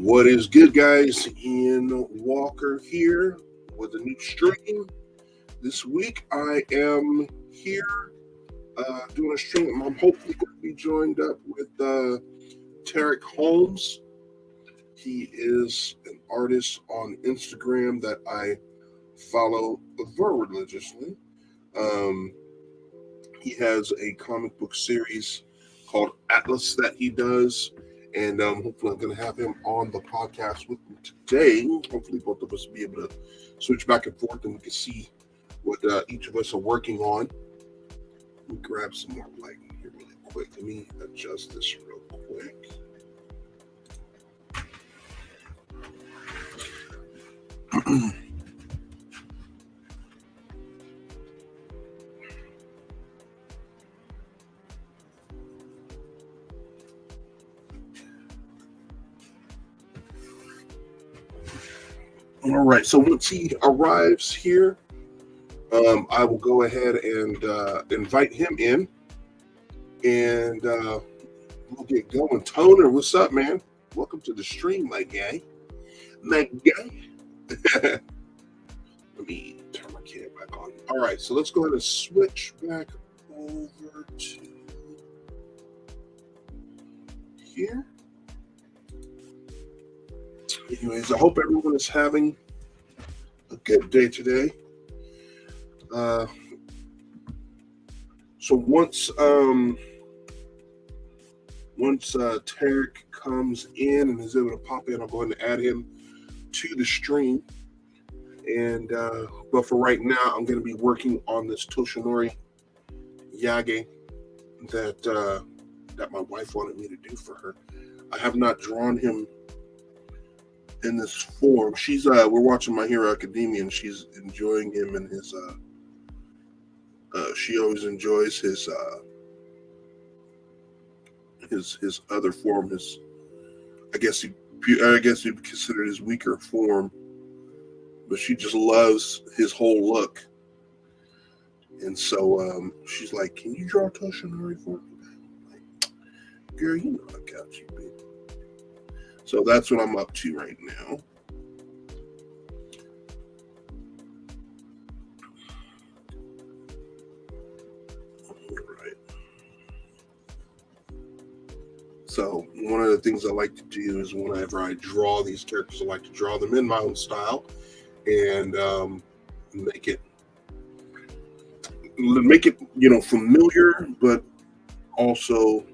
What is good, guys? Ian Walker here with a new stream. This week I am here doing a stream. I'm hopefully going to be joined up with Tarik Holmes. He is an artist on Instagram that I follow very religiously. He has a comic book series called Atlas that he does. And hopefully I'm going to have him on the podcast with me today. Hopefully both of us will be able to switch back and forth and we can see what each of us are working on. Let me grab some more lighting here really quick. Let me adjust this real quick. All right, so once he arrives here, I will go ahead and invite him in, and we'll get going. Toner, what's up, man? Welcome to the stream, my guy. My guy. Let me turn my camera back on. All right, so let's go ahead and switch back over to here. Anyways, I hope everyone is having a good day today. So once Tarik comes in and is able to pop in, I'll go ahead and add him to the stream. And but for right now, I'm going to be working on this Toshinori Yage that my wife wanted me to do for her. I have not drawn him in this form. She's we're watching My Hero Academia and she's enjoying him and his she always enjoys his other form, his I guess you consider his weaker form, but she just loves his whole look. And so she's like, "Can you draw Toshinori for me?" I'm like, girl, you know I got you, baby. So that's what I'm up to right now. All right. So one of the things I like to do is whenever I draw these characters, I like to draw them in my own style and make it familiar, but also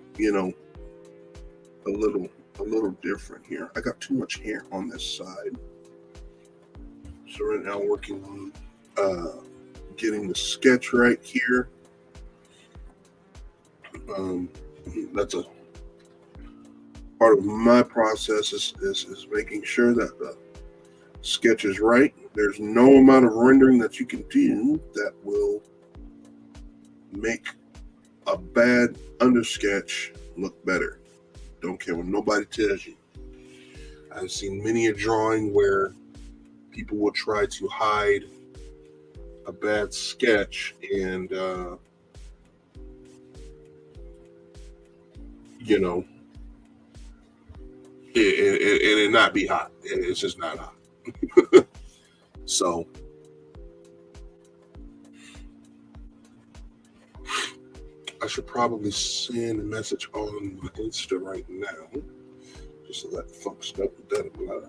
a little different here. I got too much hair on this side. So right now I'm working on getting the sketch right here. That's a part of my process is making sure that the sketch is right. There's no amount of rendering that you can do that will make a bad undersketch look better. Don't care what nobody tells you. I've seen many a drawing where people will try to hide a bad sketch and it not be hot. It's just not hot. So I should probably send a message on my Insta right now, just to let folks know that blah.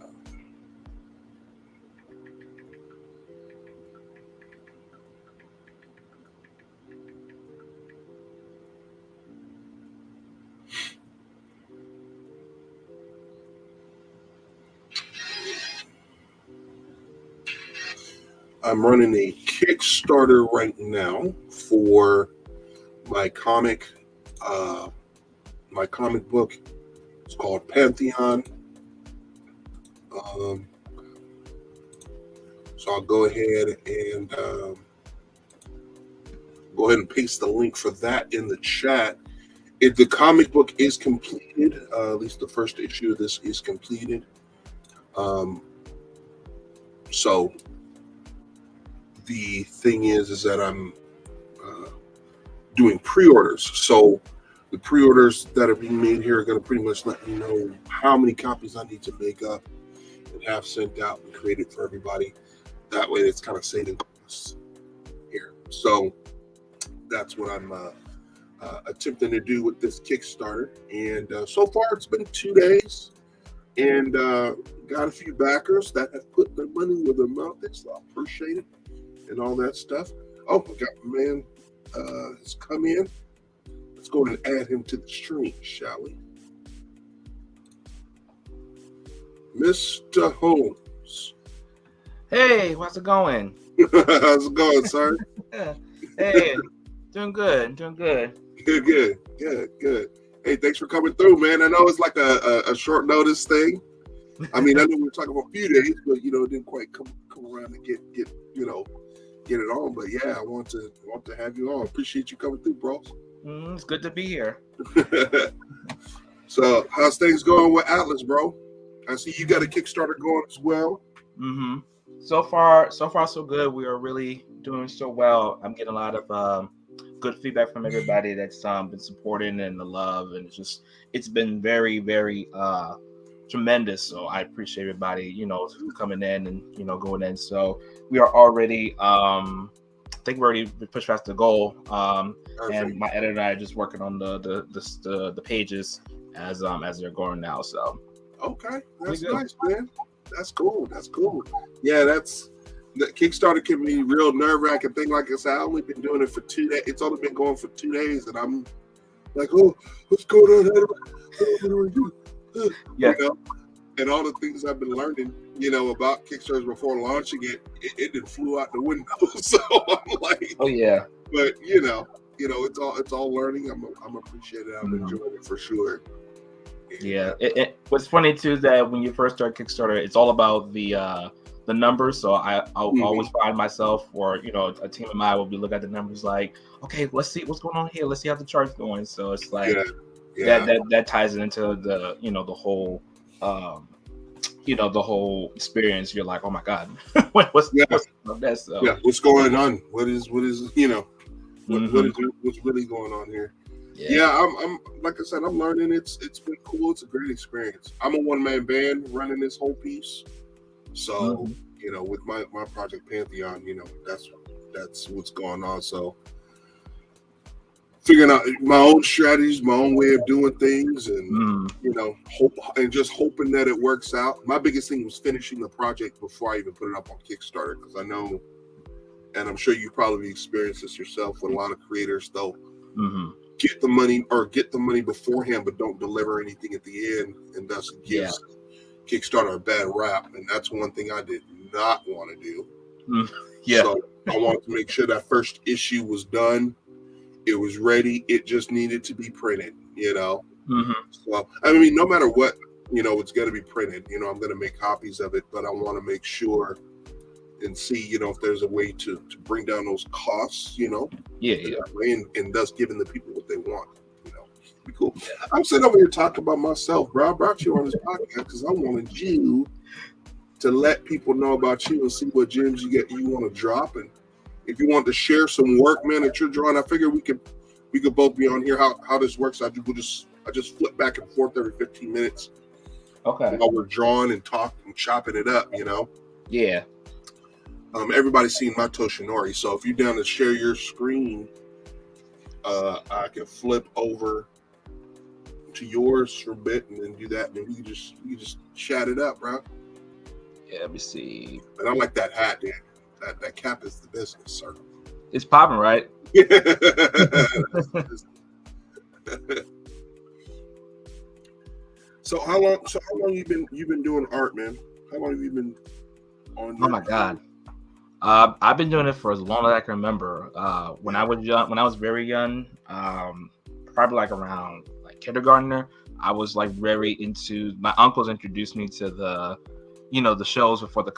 I'm running a Kickstarter right now for my comic book. It's called Pantheon. So I'll go ahead and paste the link for that in the chat. If the comic book is completed, at least the first issue of this is completed. So the thing is that I'm doing pre-orders. So the pre-orders that are being made here are going to pretty much let me know how many copies I need to make up and have sent out and created for everybody. That way, it's kind of saving costs here. So that's what I'm attempting to do with this Kickstarter. And so far, it's been 2 days, and got a few backers that have put their money where their mouth is. So I appreciate it and all that stuff. Oh, I got my man has come in. Let's go and add him to the stream, shall we? Mr. Holmes. Hey, how's it going? How's it going, sir? Hey, doing good. Good. Hey, thanks for coming through, man. I know it's like a short notice thing. I mean, I know we were talking about a few days, but it didn't quite come around to get it on. But yeah, I want to have you on. Appreciate you coming through, bro. It's good to be here. So, how's things going with Atlas, bro? I see you got a Kickstarter going as well. Mm-hmm. So far, so good. We are really doing so well. I'm getting a lot of good feedback from everybody that's been supporting and the love, and it's been very, very tremendous. So I appreciate everybody, coming in and going in. So we are already, I think we already pushed past the goal. And my editor and I are just working on the pages as they're going now. So okay, that's nice, man. That's cool. Yeah, the Kickstarter can be real nerve-wracking thing. Like I said, I've only been doing it for 2 days. It's only been going for 2 days, and I'm like, oh, what's going on? What do I do? Yeah. And all the things I've been learning, about Kickstarters before launching it did flew out the window. So I'm like, oh yeah. But it's all learning. I'm appreciating it. I'm enjoying it for sure. Yeah. What's funny too is that when you first start Kickstarter, it's all about the numbers. So I'll always find myself, or a team of mine will be looking at the numbers like, okay, let's see what's going on here. Let's see how the chart's going. So it's like that ties into the the whole the whole experience. You're like, oh my god, what's that? So what's going on? What is what's really going on here? Yeah, I'm like I said, I'm learning. It's been cool. It's a great experience. I'm a one-man band running this whole piece. So, with my project Pantheon, that's what's going on. So figuring out my own strategies, my own way of doing things, and just hoping that it works out. My biggest thing was finishing the project before I even put it up on Kickstarter, because I know, and I'm sure you probably experienced this yourself with a lot of creators, though. Get the money beforehand, but don't deliver anything at the end, and thus gives Kickstarter a bad rap. And that's one thing I did not want to do. So I wanted to make sure that first issue was done. It was ready. It just needed to be printed, So I mean, no matter what, it's going to be printed. I'm going to make copies of it, but I want to make sure and see, if there's a way to bring down those costs, and thus giving the people what they want, be cool. I'm sitting over here talking about myself, bro. I brought you on this podcast because I wanted you to let people know about you and see what gems you want to drop, and if you want to share some work, man, that you're drawing. I figure we could both be on here. How this works, I just flip back and forth every 15 minutes. Okay. While we're drawing and talking and chopping it up, Yeah. Everybody's seen my Toshinori, so if you're down to share your screen, I can flip over to yours for a bit and then do that, and we can just chat it up, bro. Yeah, let me see. And I like that hat, dude. That cap is the business, sir. It's popping, right? So how long you been doing art, man? How long have you been on? Oh my god. I've been doing it for as long as I can remember. When I was very young, probably like around like kindergartner, I was like very into. My uncles introduced me to the shows before the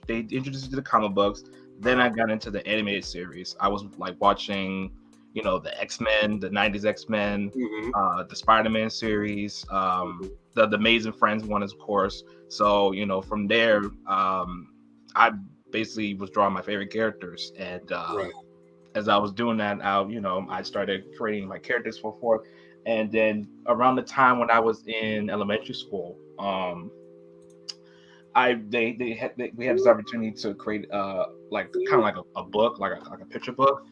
they introduced me to the comic books. Then I got into the animated series. I was like watching, the X-Men, the 90s X-Men, the Spider-Man series, the Amazing Friends one, of course. So, from there, I basically was drawing my favorite characters, and as I was doing that, I started creating my characters for forth. And then around the time when I was in elementary school, we had this opportunity to create like kind of like a book, like a picture book.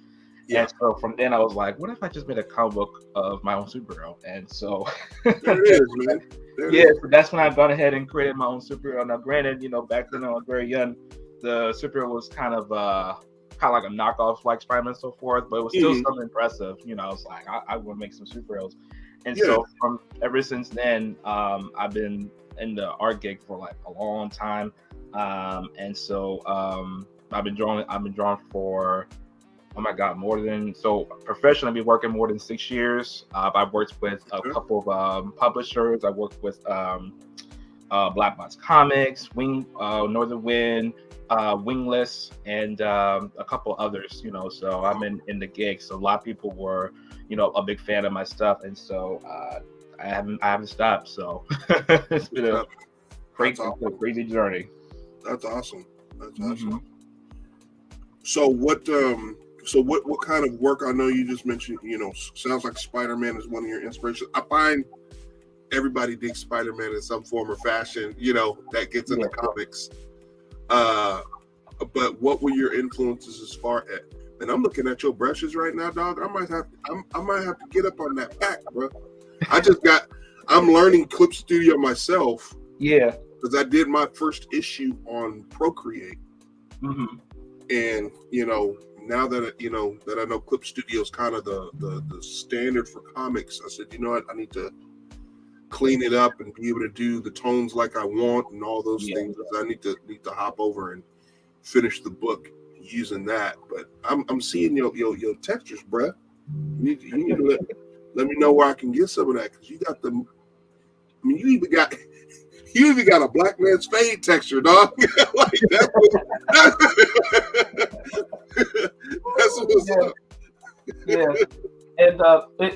Yeah, And so from then I was like, what if I just made a comic book of my own superhero? And so there it is, man. There it yeah, is. so that's when I gone ahead and created my own superhero. Now, granted, back then I was very young. The superhero was kind of like a knockoff like Spider-Man and so forth, but it was still Mhm. something impressive. I was like, I want to make some superheroes. And Yeah. so from ever since then, I've been in the art gig for like a long time. And so I've been drawing. I've been drawing for, oh my God, professionally, I've been working more than 6 years. I've worked with a Okay. couple of publishers. I worked with Black Box Comics, Northern Wind, Wingless, and a couple others. So I'm in the gig. So a lot of people were, a big fan of my stuff, and so I haven't stopped. So it's been a That's crazy, awesome. crazy journey. That's awesome. That's Mhm. awesome. So what kind of work? I know you just mentioned, sounds like Spider-Man is one of your inspirations. I find everybody digs Spider-Man in some form or fashion, that gets into Yeah. comics. But what were your influences as far as? And I'm looking at your brushes right now, dog. I might have to get up on that pack, bro. I'm learning Clip Studio myself Yeah. because I did my first issue on Procreate. Hmm. And now that I know Clip Studio is kind of the standard for comics, I said, you know what, I need to clean it up and be able to do the tones like I want and all those Yeah. things. I need to hop over and finish the book using that. But I'm seeing your textures, bruh. You need to let me know where I can get some of that, because you got the. I mean, you even got a black man's fade texture, dog. Like that's what's Yeah. up. Yeah. And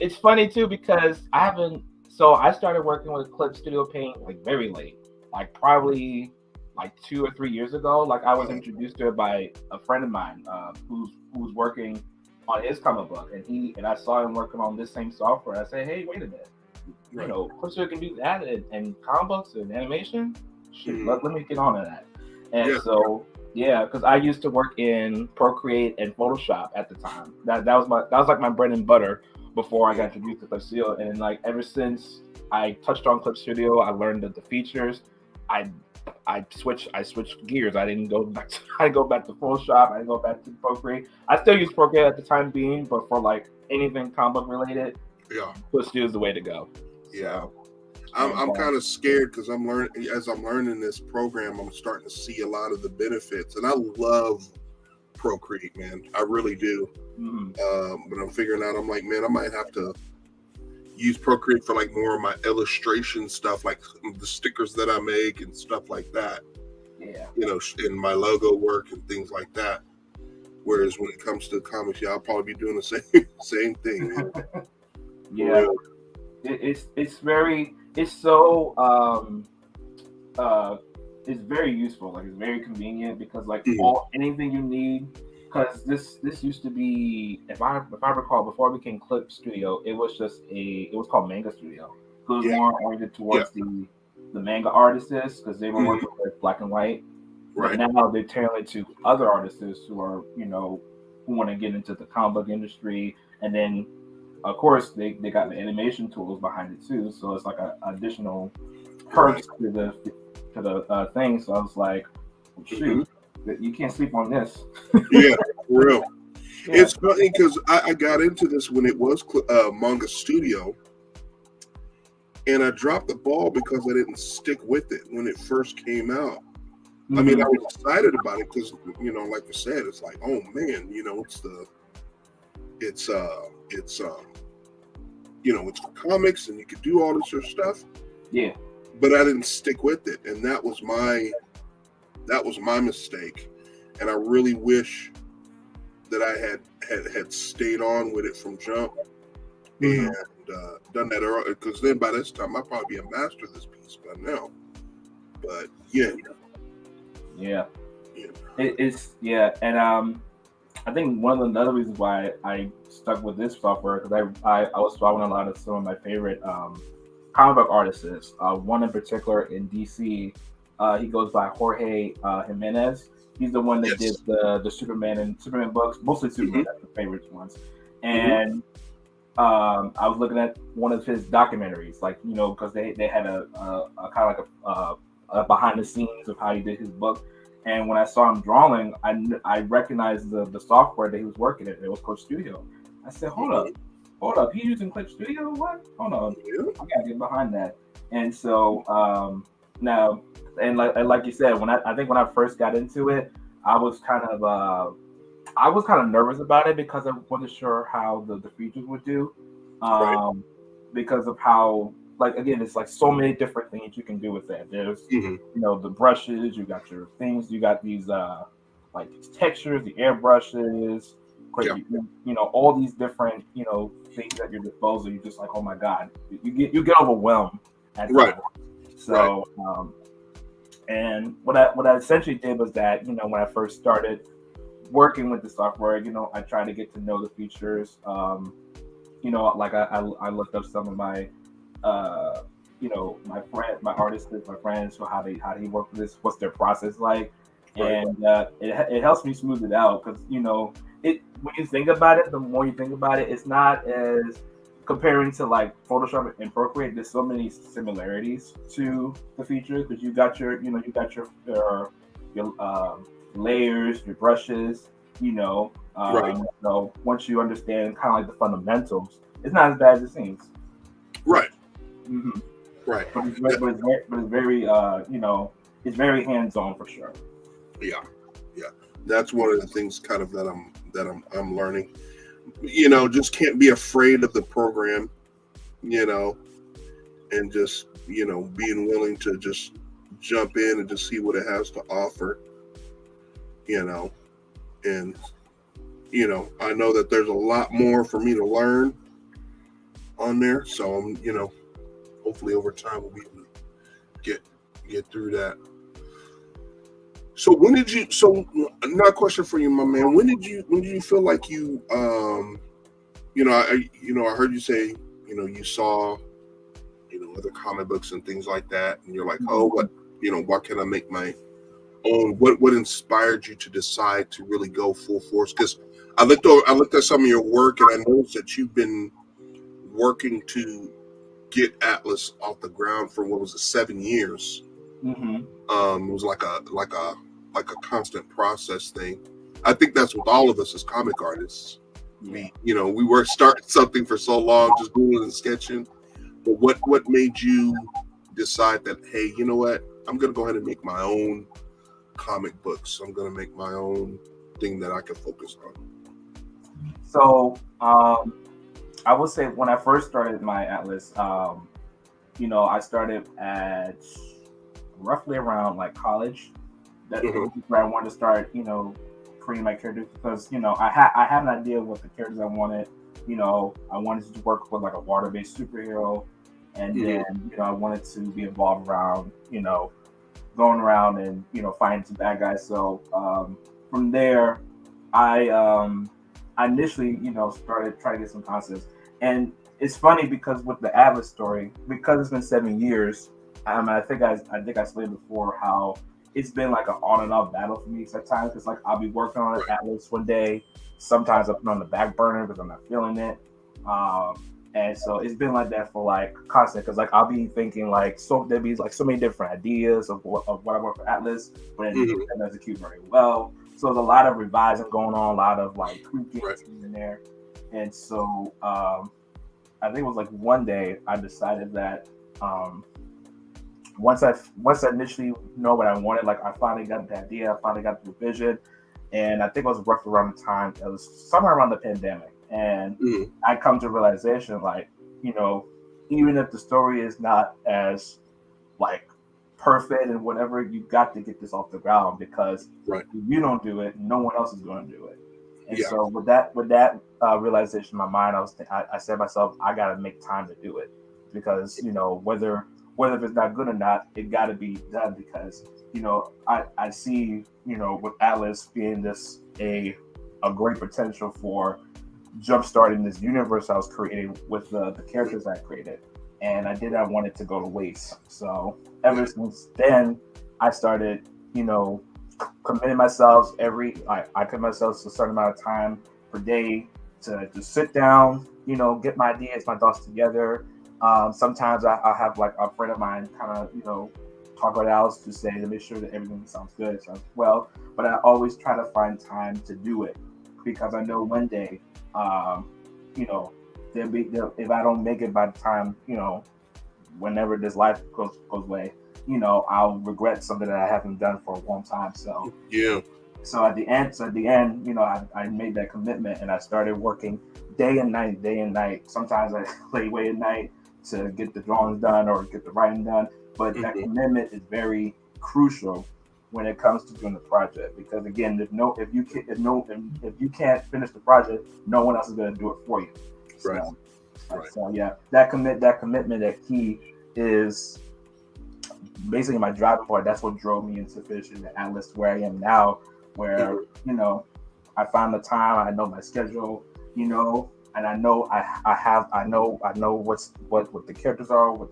it's funny too because I haven't. So I started working with Clip Studio Paint like very late, like probably like 2 or 3 years ago. Like I was introduced to it by a friend of mine who's working on his comic book, and I saw him working on this same software. I said, hey, wait a minute, Right. Clip Studio can do that and comic books and animation. Shoot, Mhm. let me get on to that. And Yeah. so yeah, because I used to work in Procreate and Photoshop at the time. That was like my bread and butter before I got introduced to Clip Studio. And like ever since I touched on Clip Studio, I learned the features. I switched gears. I didn't go back to Photoshop. I didn't go back to Procreate. I still use Procreate at the time being, but for like anything comic book related, Yeah. Clip Studio is the way to go. Yeah. So, I'm kind of scared because I'm learning this program, I'm starting to see a lot of the benefits, and I love Procreate, man. I really do. But I'm figuring out, I'm like, man, I might have to use Procreate for like more of my illustration stuff, like the stickers that I make and stuff like that. Yeah. In my logo work and things like that. Whereas when it comes to comics, I'll probably be doing the same thing. Man. Yeah. It's very it's very useful. Like it's very convenient because like anything you need. Because this used to be, if I recall, before it became Clip Studio, it was called Manga Studio. It was more oriented towards the manga artists because they were working with black and white. Right. But now they're tailored to other artists who are who want to get into the comic book industry, and then of course they got the animation tools behind it too. So it's like an additional perks to the thing. So I was like, well, shoot. You can't sleep on this. Yeah, for real. Yeah. It's funny because I got into this when it was Manga Studio, and I dropped the ball because I didn't stick with it when it first came out. I mean, I was excited about it because like you said, it's like, oh man, it's for comics and you could do all this sort of stuff. Yeah. But I didn't stick with it, and that was my mistake. And I really wish that I had stayed on with it from jump and done that early, because then by this time I'd probably be a master of this piece by now. But yeah. It's and I think one of the other reasons why I stuck with this software because I was following a lot of some of my favorite comic book artists. One in particular in DC, he goes by Jorge Jimenez. He's the one that did Yes. the Superman and Superman books, mostly Hmm. Superman. That's the favorite ones. Hmm. And I was looking at one of his documentaries, like because they had a kind of like a behind the scenes of how he did his book. And when I saw him drawing, I recognized the software that he was working in. It was Clip Studio. I said, Hmm. hold up, he's using Clip Studio? What? Hold on, Yeah. I gotta get behind that. And so now, and like you said, I think when I first got into it, I was kind of I was kind of nervous about it because I wasn't sure how the features would do, Right. um, because of how like again it's like so many different things you can do with that. There's Hmm. the brushes, you got your things, you got these like these textures, the airbrushes, Yeah. all these different things at your disposal. You're just like, oh my god, you get overwhelmed at Right. times. Right. So and what I essentially did was that when I first started working with the software, I try to get to know the features. Like I looked up some of my, uh, my artists, my friends, so how they work with this, what's their process like, Right. and it helps me smooth it out because it when you think about it, the more you think about it, it's not as comparing to like Photoshop and Procreate. There's so many similarities to the features because you got your layers, your brushes, Right. so once you understand kind of like the fundamentals, it's not as bad as it seems. Right. Hmm. Right. But it's Yeah. very it's very hands on for sure. Yeah. Yeah. That's one of the things kind of that I'm learning. Just can't be afraid of the program, you know, and just, being willing to just jump in and just see what it has to offer, you know, and I know that there's a lot more for me to learn on there. So hopefully over time we'll be able to get get through that. So when did you? So not a question for you, my man. When did you feel like I heard you say, you saw, other comic books and things like that, and you're like, oh, what can I make my own? What inspired you to decide to really go full force? Because I looked at some of your work, and I noticed that you've been working to get Atlas off the ground for what was it, 7 years. Hmm. It was like a constant process thing. I think that's with all of us as comic artists. Yeah. We were starting something for so long, just doing and sketching. But what made you decide that, hey, you know what? I'm gonna go ahead and make my own comic books. I'm gonna make my own thing that I can focus on. So I would say when I first started my Atlas, I started at roughly around like college. That Hmm. where I wanted to start, creating my characters because I had an idea of what the characters I wanted. I wanted to work with like a water-based superhero, and Hmm. then I wanted to be involved around going around and finding some bad guys. So from there, I I initially started trying to get some concepts, and it's funny because with the Atlas story, because it's been 7 years, I think I explained before how it's been like an on and off battle for me sometimes. It's like I'll be working on Right. Atlas one day, sometimes I put it on the back burner because I'm not feeling it. And so it's been like that for like constant because like I'll be thinking like so there'll be like so many different ideas of what I want for Atlas, but then it Hmm. doesn't execute very well. So there's a lot of revising going on, a lot of like tweaking Right. here and there. And so I think it was like one day I decided that um, once I initially know what I wanted, like I finally got the idea, I finally got the vision, and I think it was roughly around the time it was somewhere around the pandemic, and Hmm. I come to realization like you know even if the story is not as like perfect and whatever, you got to get this off the ground because Right. if you don't do it, no one else is going to do it. And Yeah. so with that realization in my mind, I said to myself, I got to make time to do it because whether it's not good or not, it got to be done because I see with Atlas being this a a great potential for jumpstarting this universe I was creating with the characters I created, and I didn't want it to go to waste. So ever since then, I started, committing myself I commit myself to a certain amount of time per day to just sit down, get my ideas, my thoughts together. Sometimes I have like a friend of mine kind of, talk about else to say to make sure that everything sounds good, sounds well. But I always try to find time to do it because I know one day, you know, if I don't make it by the time, whenever this life goes away, I'll regret something that I haven't done for a long time. So Yeah. so at the end, I made that commitment and I started working day and night. Sometimes I lay away at night to get the drawings done or get the writing done. But that commitment is very crucial when it comes to doing the project because again, if you can't finish the project, no one else is going to do it for you. So, Right. Right. So yeah, that commitment, that key is basically my driving point. That's what drove me into finishing the Atlas where I am now, where I found the time. I know my schedule, and I know I know what the characters are, what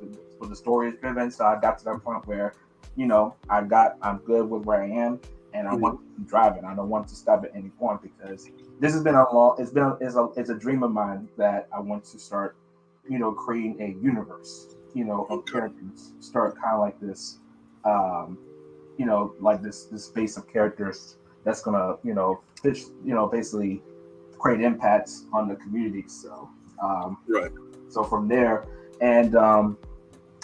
the story is driven. So I got to that point where, I'm good with where I am, and I want to keep driving. I don't want to stop at any point because this has been it's a dream of mine that I want to start, creating a universe, of characters. Start kind of like this, like this space of characters that's gonna, fish, basically create impacts on the community. So, Right. so from there, and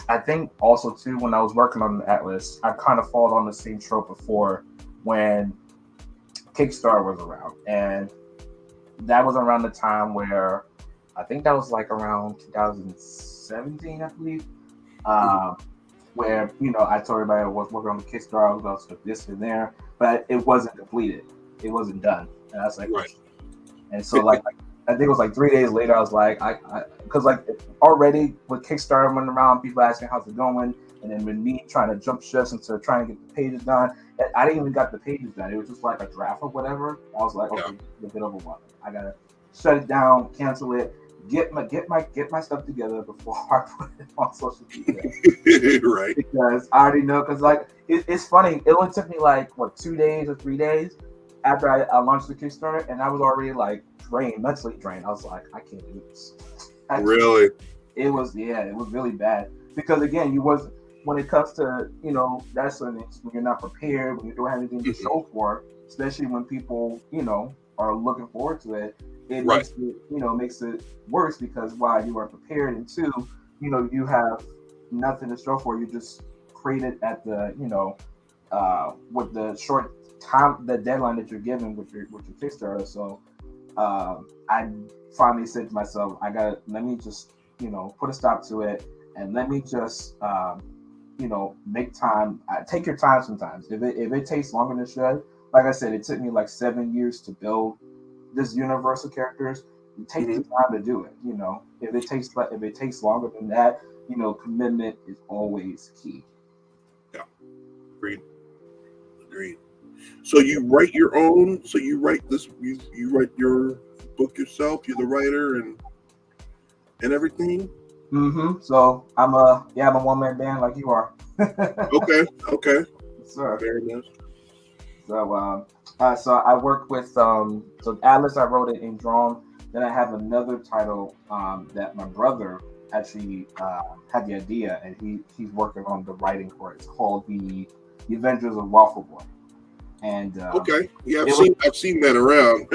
I think also too when I was working on the Atlas, I kind of followed on the same trope before when Kickstarter was around, and that was around the time where I think that was like around 2017, I believe. Where I told everybody I was working on the Kickstarter, I was about to this and there, but it wasn't completed, it wasn't done, and I was like, right. And so like I think it was like 3 days later, I was like, because like already with Kickstarter running around, people asking how's it going, and then with me trying to jump ships into trying to get the pages done, I didn't even got the pages done. It was just like a draft or whatever. I was like, okay, a bit overwhelming. I gotta shut it down, cancel it, get my stuff together before I put it on social media. Right. Because I already know. Because like it's funny. It only took me like 2 days or 3 days after I launched the Kickstarter, and I was already like mentally drained. I was like, I can't do this. Really? It was really bad because again, when it comes to that's when you're not prepared, when you don't have anything to show for, especially when people are looking forward to it. It right. makes it worse because while you are prepared, and two, you have nothing to show for. You just created at the with the short time, the deadline that you're given with your Kickstarter. So I finally said to myself, let me just put a stop to it, and let me just make time. Take your time sometimes. If it takes longer than it should, like I said, it took me like 7 years to build this universe of characters. Take the time to do it. If it takes longer than that, commitment is always key. Yeah, agreed. So you write your own. So you write this. You write your book yourself. You're the writer and everything. So I'm a one-man band like you are. Okay. Sure. Very nice. So I work with so Atlas. I wrote it in Drawn. Then I have another title that my brother actually had the idea, and he's working on the writing for it. It's called the Adventures of Waffle Boy. And okay, yeah, I've seen that around.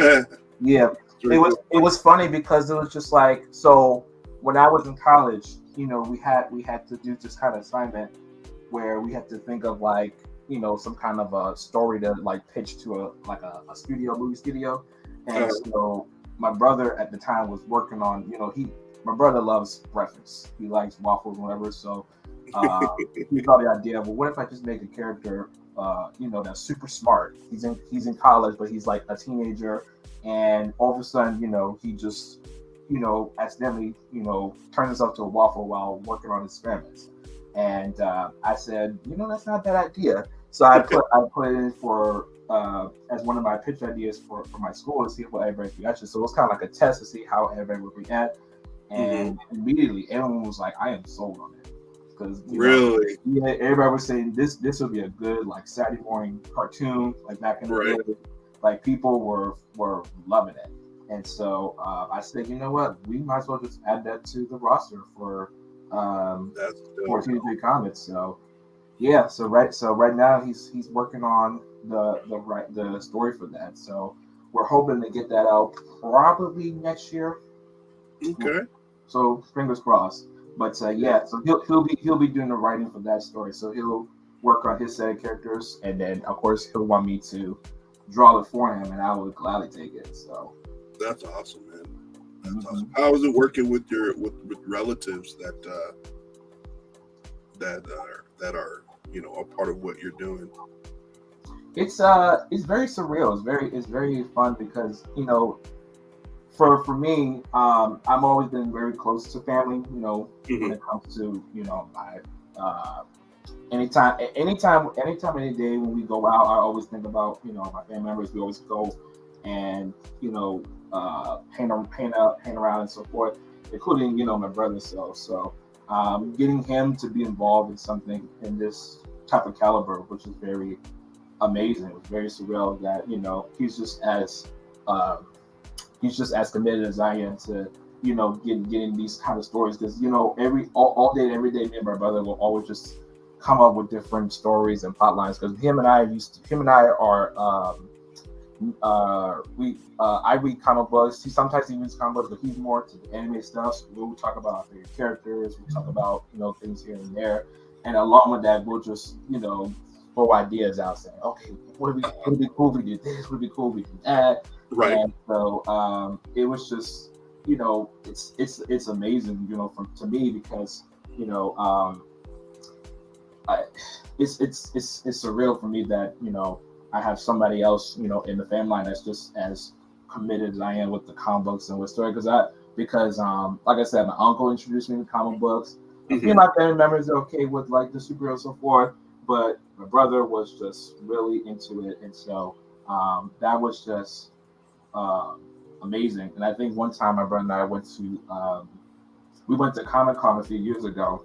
Yeah, it was funny because it was just like, so when I was in college, we had to do this kind of assignment where we had to think of like some kind of a story to like pitch to a movie studio, and so my brother at the time was working on my brother loves breakfast, he likes waffles and whatever, so he thought the idea of, well, what if I just make a character that's super smart. He's in college, but he's like a teenager, and all of a sudden, he just, accidentally, turns himself to a waffle while working on his experiments. And I said, that's not a bad idea. I put it in for as one of my pitch ideas for my school to see what everybody reacted. So it was kind of like a test to see how everybody would react. And immediately everyone was like, "I am sold on it," because Really? yeah, everybody was saying this would be a good like Saturday morning cartoon, like back in the Right. day. Like people were loving it, and so I said, you know what, we might as well just add that to the roster That's for dope. TJ Comics. So yeah, so right now he's working on the story for that. So we're hoping to get that out probably next year. Okay. So fingers crossed. But yeah, so he'll be doing the writing for that story. So he'll work on his set of characters, and then of course he'll want me to draw it for him, and I would gladly take it. So That's awesome, man. That's mhm. awesome. How is it working with your with relatives that are a part of what you're doing? It's very surreal. It's very fun because for me, I've always been very close to family. When Hmm. it comes to my anytime, any day when we go out, I always think about my family members. We always go and hang around and so forth, including my brother. So getting him to be involved in something in this type of caliber, which is very amazing. It was very surreal that uh, he's just as committed as I am to getting these kind of stories because all day every day me and my brother will always just come up with different stories and plot lines because him and I are we I read comic books. Sometimes he reads comic books, but he's more to the anime stuff. So we'll talk about our favorite characters. We'll talk about things here and there, and along with that, we'll just throw ideas out, saying, okay, would it be cool if we did this? Would it be cool if we did that? Right. And so it was just it's amazing to me because you know I, it's surreal for me that I have somebody else in the family line that's just as committed as I am with the comic books and with story because like I said, my uncle introduced me to comic books. A few of Hmm. my family members are okay with like the superheroes and so forth, but my brother was just really into it, and so that was just um, amazing. And I think one time my brother and I went to Comic Con a few years ago,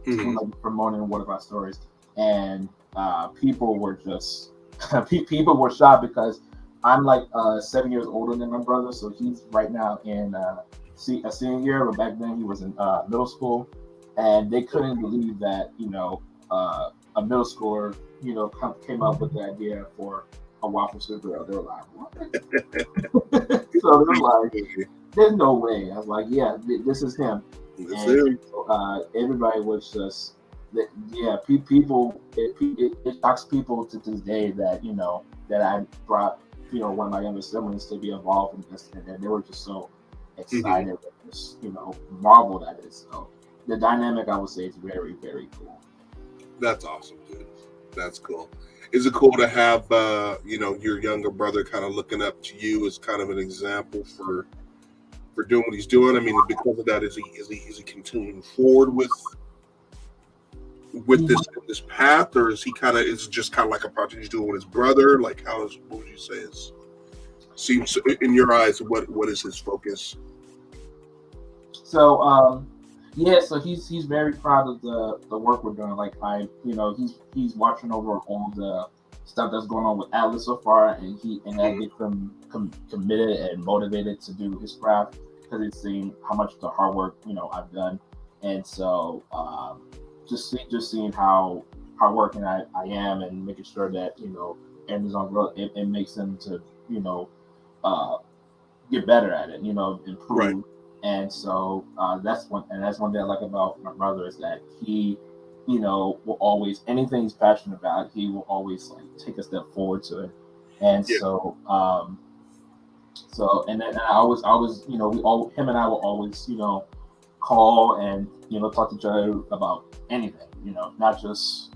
Hmm. like promoting one of our stories, and people were just people were shocked because I'm like 7 years older than my brother, so he's right now in a senior year, but back then he was in middle school, and they couldn't believe that a middle schooler came up with the idea for a waffle superhero. They were like, "What?" So they were like, "There's no way." I was like, "Yeah, this is him." That's And it. everybody was just yeah, people it shocks people to this day that that I brought one of my younger siblings to be involved in this, and they were just so Hmm. excited and just marveled at it. So the dynamic, I would say, is very very cool. That's awesome, dude. That's cool. Is it cool to have your younger brother kind of looking up to you as kind of an example for doing what he's doing? I mean, because of that, is he continuing forward with this path, or is it just kind of like a project he's doing with his brother? Like, what would you say is seems in your eyes? What is his focus? So yeah, so he's very proud of the work we're doing. Like he's watching over all the stuff that's going on with Atlas so far, and that Mhm. gets him committed and motivated to do his craft because he's seen how much the hard work I've done, and so just seeing how hardworking I am and making sure that Amazon growth it makes him to you know uh, get better at it, Right. improve. And so that's one thing I like about my brother is that he, will always anything he's passionate about, he will always like take a step forward to it. And Yeah. and then I always, we all him and I will always, call and talk to each other about anything, not just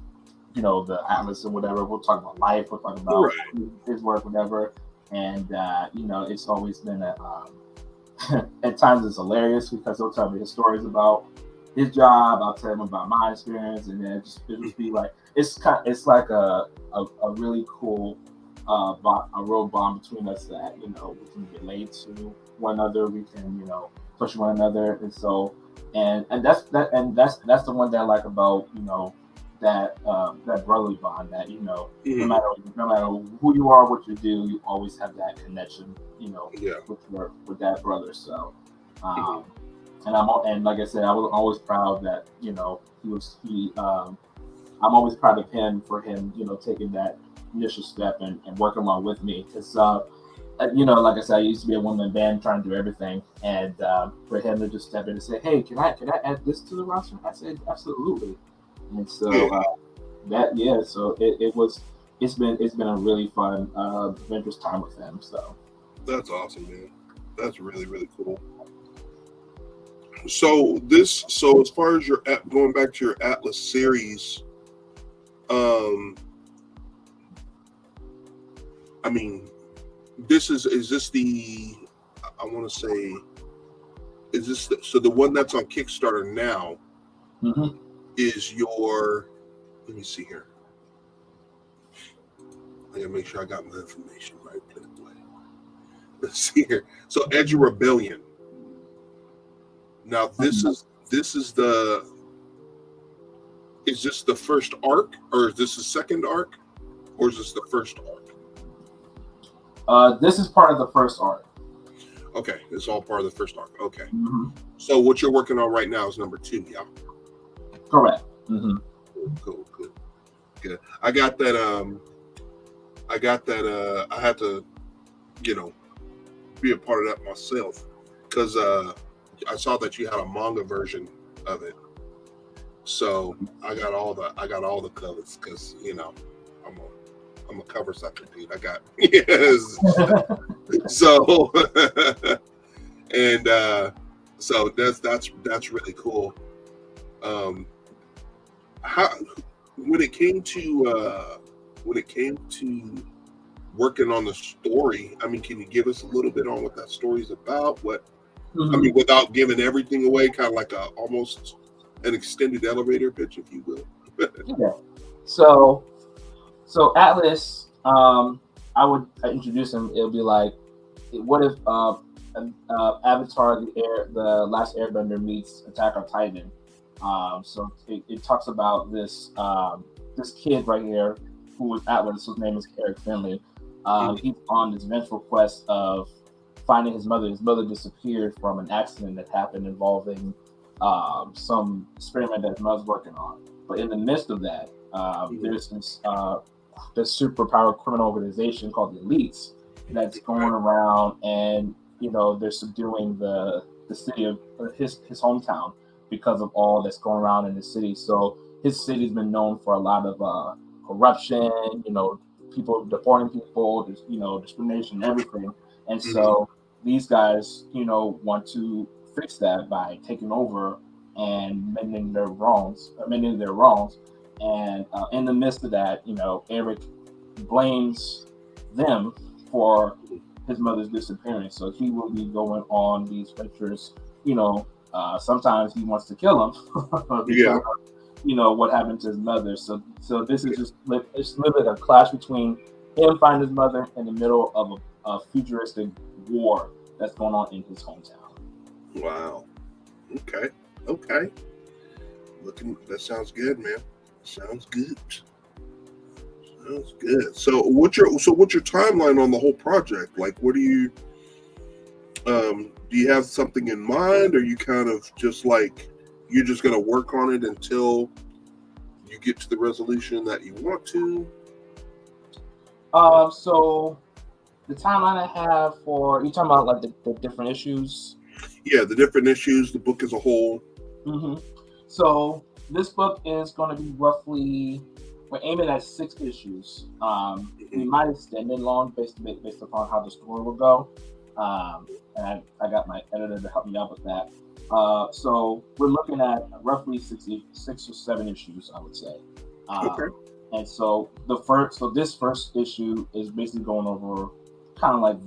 the atlas and whatever. We'll talk about life. We'll talk about Right. his work, whatever. And it's always been at times it's hilarious because he'll tell me his stories about his job. I'll tell him about my experience, and then it just be like it's like a really cool a real bond between us that we can relate to one another. We can push one another, and so that's the one that I like about that brotherly bond that no matter who you are, what you do, you always have that connection Yeah. with that brother. So and like I said, I was always proud that I'm always proud of him for him taking that initial step and working along with me because like I said, I used to be a one-man band trying to do everything, and for him to just step in and say, "Hey, can I add this to the roster?" I said, "Absolutely." And so so it's been a really fun, adventurous time with him. So That's awesome, man. That's really, really cool. So as far as your going back to your Atlas series, um, I mean, is this the I want to say is this so the one that's on Kickstarter now is your let me see here. I gotta make sure I got my information right. Let's see here. So Edge of Rebellion. Now this is is this the first arc, or is this the second arc, or is this the first arc? This is part of the first arc. Okay, it's all part of the first arc. Okay. So what you're working on right now is number 2, yeah? Correct. Cool. Good. I got that. I had to, be a part of that myself because I saw that you had a manga version of it. So I got all the covers because I'm a cover sucker, dude. I got yes. So and so that's really cool. How when it came to working on the story, I mean, can you give us a little bit on what that story's about? I mean, without giving everything away, kind of like almost an extended elevator pitch, if you will. Yeah. So Atlas, I would introduce him. It'll be like, what if Avatar, the Last Airbender meets Attack on Titan? So it talks about this kid right here who was Atlas. His name is Eric Finley. He's on this vengeful quest of finding his mother. His mother disappeared from an accident that happened involving some experiment that his mother's working on. But in the midst of that, there's this superpowered criminal organization called the Elites that's going around, and they're subduing the city of his hometown because of all that's going around in the city. So his city's been known for a lot of corruption, people deporting people, discrimination, everything. And so these guys, want to fix that by taking over and mending their wrongs. And in the midst of that, Eric blames them for his mother's disappearance. So he will be going on these ventures. Sometimes he wants to kill him because what happened to his mother. So this is it's literally a clash between him finding his mother in the middle of a futuristic war that's going on in his hometown. Wow. Okay. That sounds good, man. Sounds good. So what's your timeline on the whole project? Like, what do you have something in mind, or you kind of just like you're just gonna work on it until you get to the resolution that you want to? So the timeline I have for you talking about like the different issues? Yeah, the different issues, the book as a whole. So this book is going to be roughly, we're aiming at 6 issues. We might extend it long based upon how the story will go. And I got my editor to help me out with that. So we're looking at roughly 6 or 7 issues, I would say. Okay. And so this first issue is basically going over kind of like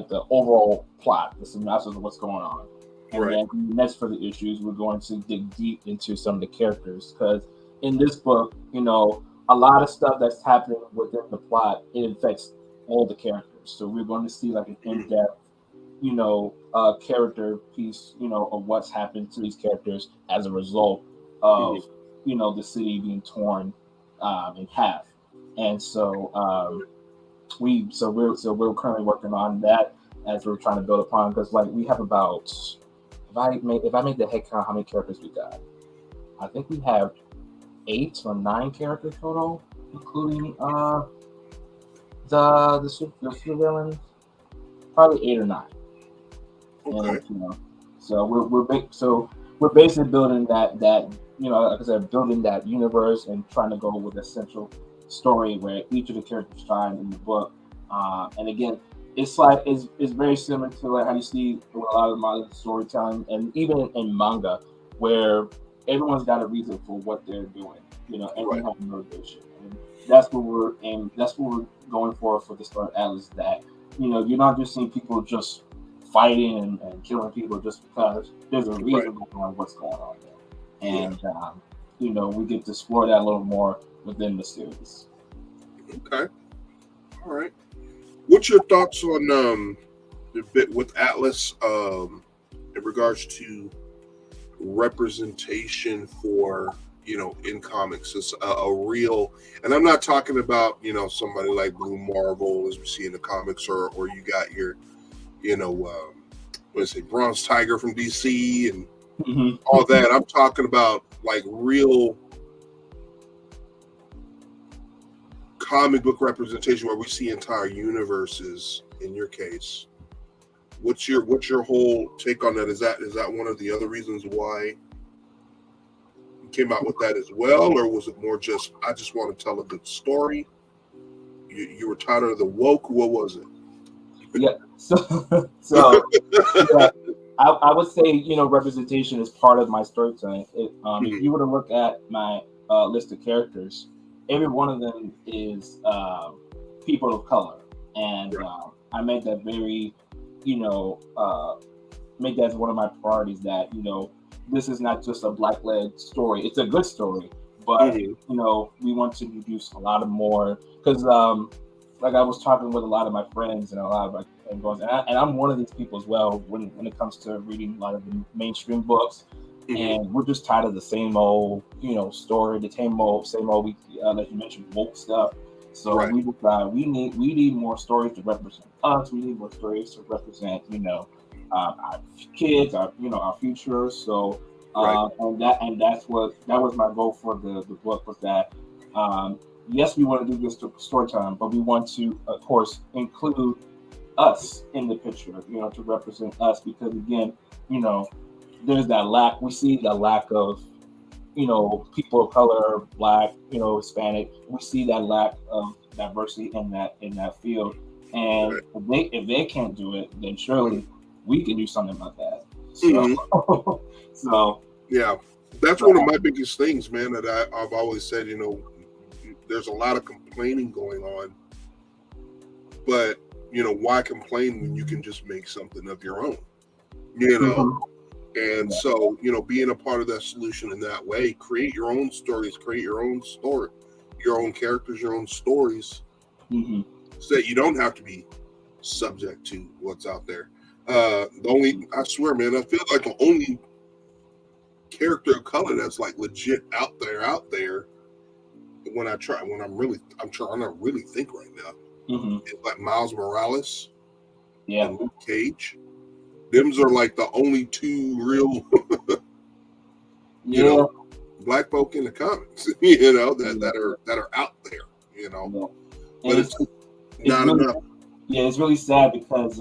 the overall plot, the synopsis of what's going on. And then next for the issues, we're going to dig deep into some of the characters, because in this book, a lot of stuff that's happening within the plot, it affects all the characters. So we're going to see like an in-depth, character piece, of what's happened to these characters as a result of, the city being torn in half. And so we're currently working on that as we're trying to build upon, because like we have about, if I make the head count how many characters we got, I think we have 8 or 9 characters total, including the super villains, probably 8 or 9. Okay. And, so we're basically building that like I said, building that universe and trying to go with a central story where each of the characters shine in the book. And again, it's very similar to like how you see with a lot of modern storytelling, and even in manga, where everyone's got a reason for what they're doing. Everyone has a motivation, and that's what we're going for the story of Atlas. That you're not just seeing people just fighting and killing people just because. There's a reason behind what's going on there, and we get to explore that a little more within the series. Okay, all right. What's your thoughts on the bit with Atlas in regards to representation for in comics? It's a real, and I'm not talking about somebody like Blue Marvel as we see in the comics, or you got your Bronze Tiger from DC and all that. I'm talking about like real comic book representation where we see entire universes. In your case, what's your whole take on that? Is that one of the other reasons why you came out with that as well, or was it more just I just want to tell a good story? You were tired of the woke. What was it? Yeah. So yeah, I would say representation is part of my storytelling. If you were to look at my list of characters, every one of them is people of color, and I made that very make that as one of my priorities. That this is not just a black-led story; it's a good story, but we want to introduce a lot of more, because like I was talking with a lot of my friends and a lot of my friends, and I'm one of these people as well when it comes to reading a lot of the mainstream books, and we're just tired of the same old story, the same old like you mentioned, woke stuff. So we decide we need more stories to represent us. We need more stories to represent our kids, our future. So and that was my goal for the book, was that yes, we want to do this storytelling, but we want to, of course, include us in the picture, to represent us, because again, there's that lack. We see the lack of, people of color, black, Hispanic. We see that lack of diversity in that field, and if they can't do it, then surely we can do something about that. So, so yeah, that's one of my biggest things, man. That I've always said, there's a lot of complaining going on, but why complain when you can just make something of your own, and so being a part of that solution in that way, create your own stories, create your own story, your own characters, your own stories, so that you don't have to be subject to what's out there. I swear, man, I feel like the only character of color that's like legit out there when I'm trying to really think right now. It's like Miles Morales and Luke Cage. Them's are like the only two real, black folk in the comics, that are out there, but it's not really, enough. Yeah, it's really sad because,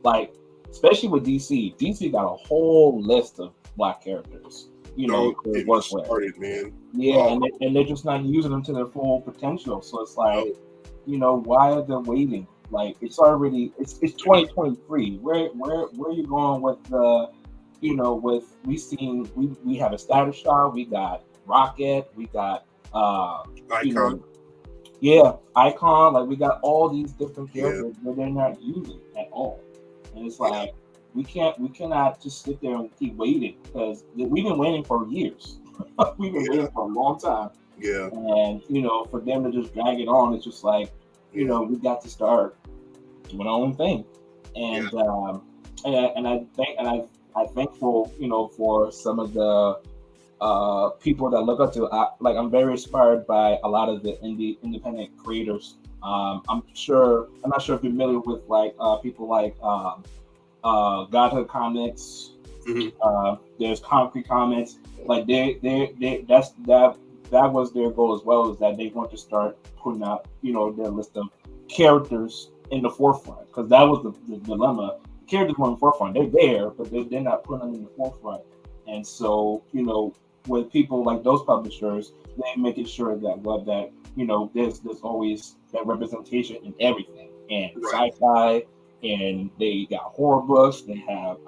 like, especially with DC got a whole list of black characters. It was started, man. Yeah, and they're just not using them to their full potential. So it's like, why are they waiting? Like, it's 2023. Where are you going with the, we have a Status Star, we got Rocket, we got Icon. Icon. Like, we got all these different characters that they're not using at all, and it's like we cannot just sit there and keep waiting, because we've been waiting for years. We've been waiting for a long time. Yeah. And for them to just drag it on, it's just like, we got to start doing our own thing. And I'm thankful, for some of the people that look up to. I'm very inspired by a lot of the independent creators. I'm not sure if you're familiar with people like Godhood Comics. Mm-hmm. There's Concrete Comics. Like that was their goal as well, is that they want to start putting out their list of characters in the forefront, because that was the dilemma. Characters were in the forefront. They're there, but they're not putting them in the forefront. And so with people like those publishers, they making sure that there's always that representation in everything, and sci-fi, and they got horror books, they have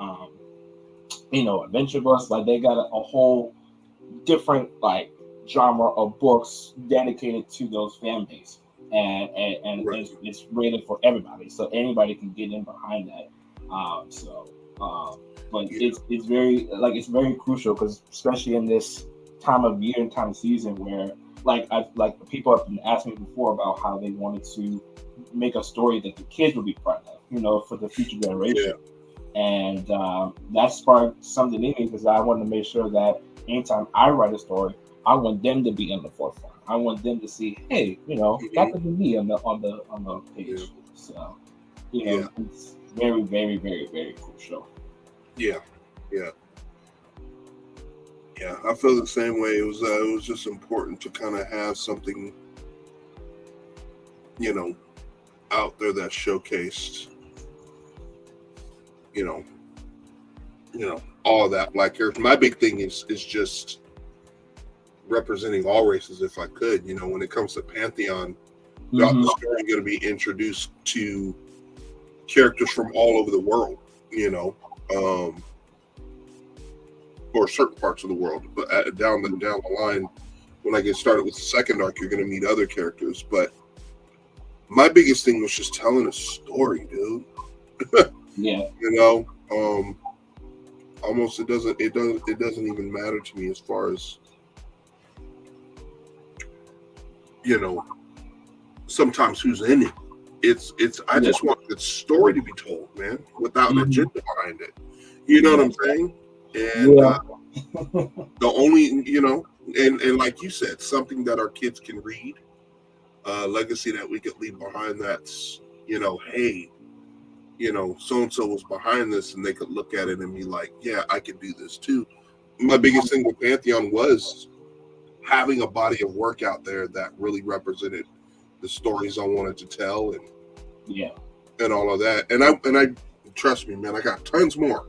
adventure books. Like, they got a whole different genre of books dedicated to those fan base, and it's rated for everybody, so anybody can get in behind that. It's very crucial, because especially in this time of year and time of season where people have been asking me before about how they wanted to make a story that the kids would be proud of, for the future generation. And that sparked something in me, because I wanted to make sure that anytime I write a story, I want them to be in the forefront. I want them to see, hey, that could be me on the page. So, it's very, very, very, very crucial. Yeah. I feel the same way. It was just important to kind of have something, out there that showcased, all of that black character. My big thing is just representing all races, if I could. When it comes to Pantheon, throughout the story, going to be introduced to characters from all over the world, or certain parts of the world. But down the line, when I get started with the second arc, you're going to meet other characters. But my biggest thing was just telling a story, dude. Yeah. Almost it doesn't even matter to me as far as sometimes who's in it. It's I just want the story to be told, man, without an agenda behind it. You know what I'm saying? And the only and like you said, something that our kids can read, legacy that we could leave behind. That's hey, so and so was behind this, and they could look at it and be like, yeah, I could do this too. My biggest thing with Pantheon was having a body of work out there that really represented the stories I wanted to tell, and all of that. And I trust me, man, I got tons more.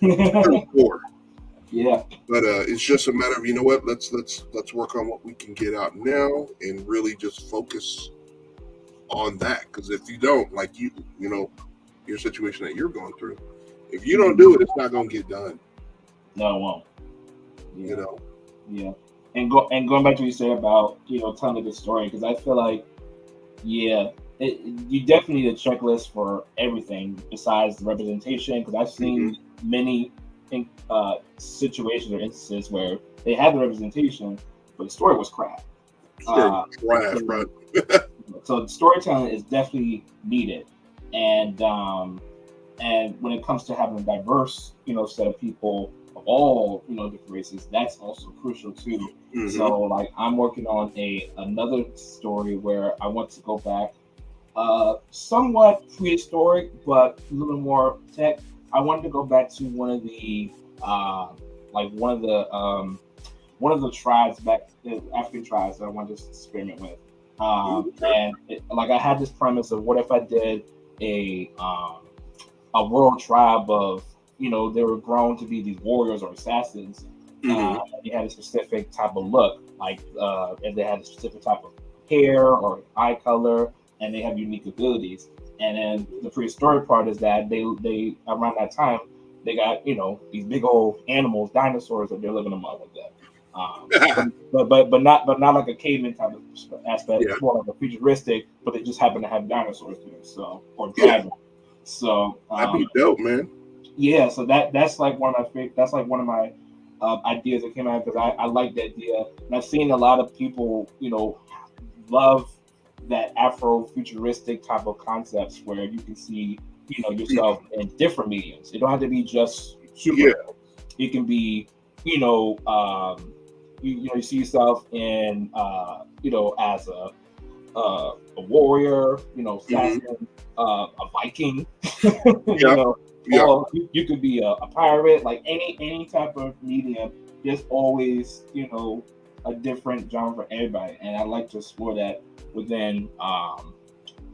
Tons more. Yeah. But it's just a matter of, what, let's work on what we can get out now and really just focus on that. Because if you don't, like your situation that you're going through, if you don't do it, it's not going to get done. No, it won't. Yeah. Yeah. And going back to what you said about telling a good story, because I feel like you definitely need a checklist for everything besides the representation, because I've seen many situations or instances where they had the representation but the story was crap. So storytelling is definitely needed, and when it comes to having a diverse set of people of all different races, that's also crucial too. So I'm working on another story where I want to go back somewhat prehistoric but a little more tech. I wanted to go back to one of the tribes back, the African tribes that I wanted to experiment with. And I had this premise of, what if I did a world tribe of, they were grown to be these warriors or assassins. They had a specific type of look, and they had a specific type of hair or eye color, and they have unique abilities. And then the prehistoric part is that they around that time, they got these big old animals, dinosaurs, that they're living among with them. But not like a caveman type of aspect. It's more like a futuristic, but they just happen to have dinosaurs there, or dragons. So that'd be dope, man. yeah, so that's like one of my that's like one of my ideas that came out because I like the idea, and I've seen a lot of people, love that Afro futuristic type of concepts where you can see, yourself in different mediums. It don't have to be just Yeah. superheroes. It can be, you see yourself in, as a warrior, Hmm. assassin, a Viking, you Yeah. know, Yeah. or you could be a pirate, like any type of medium. There's always, a different genre for everybody, and I like to explore that within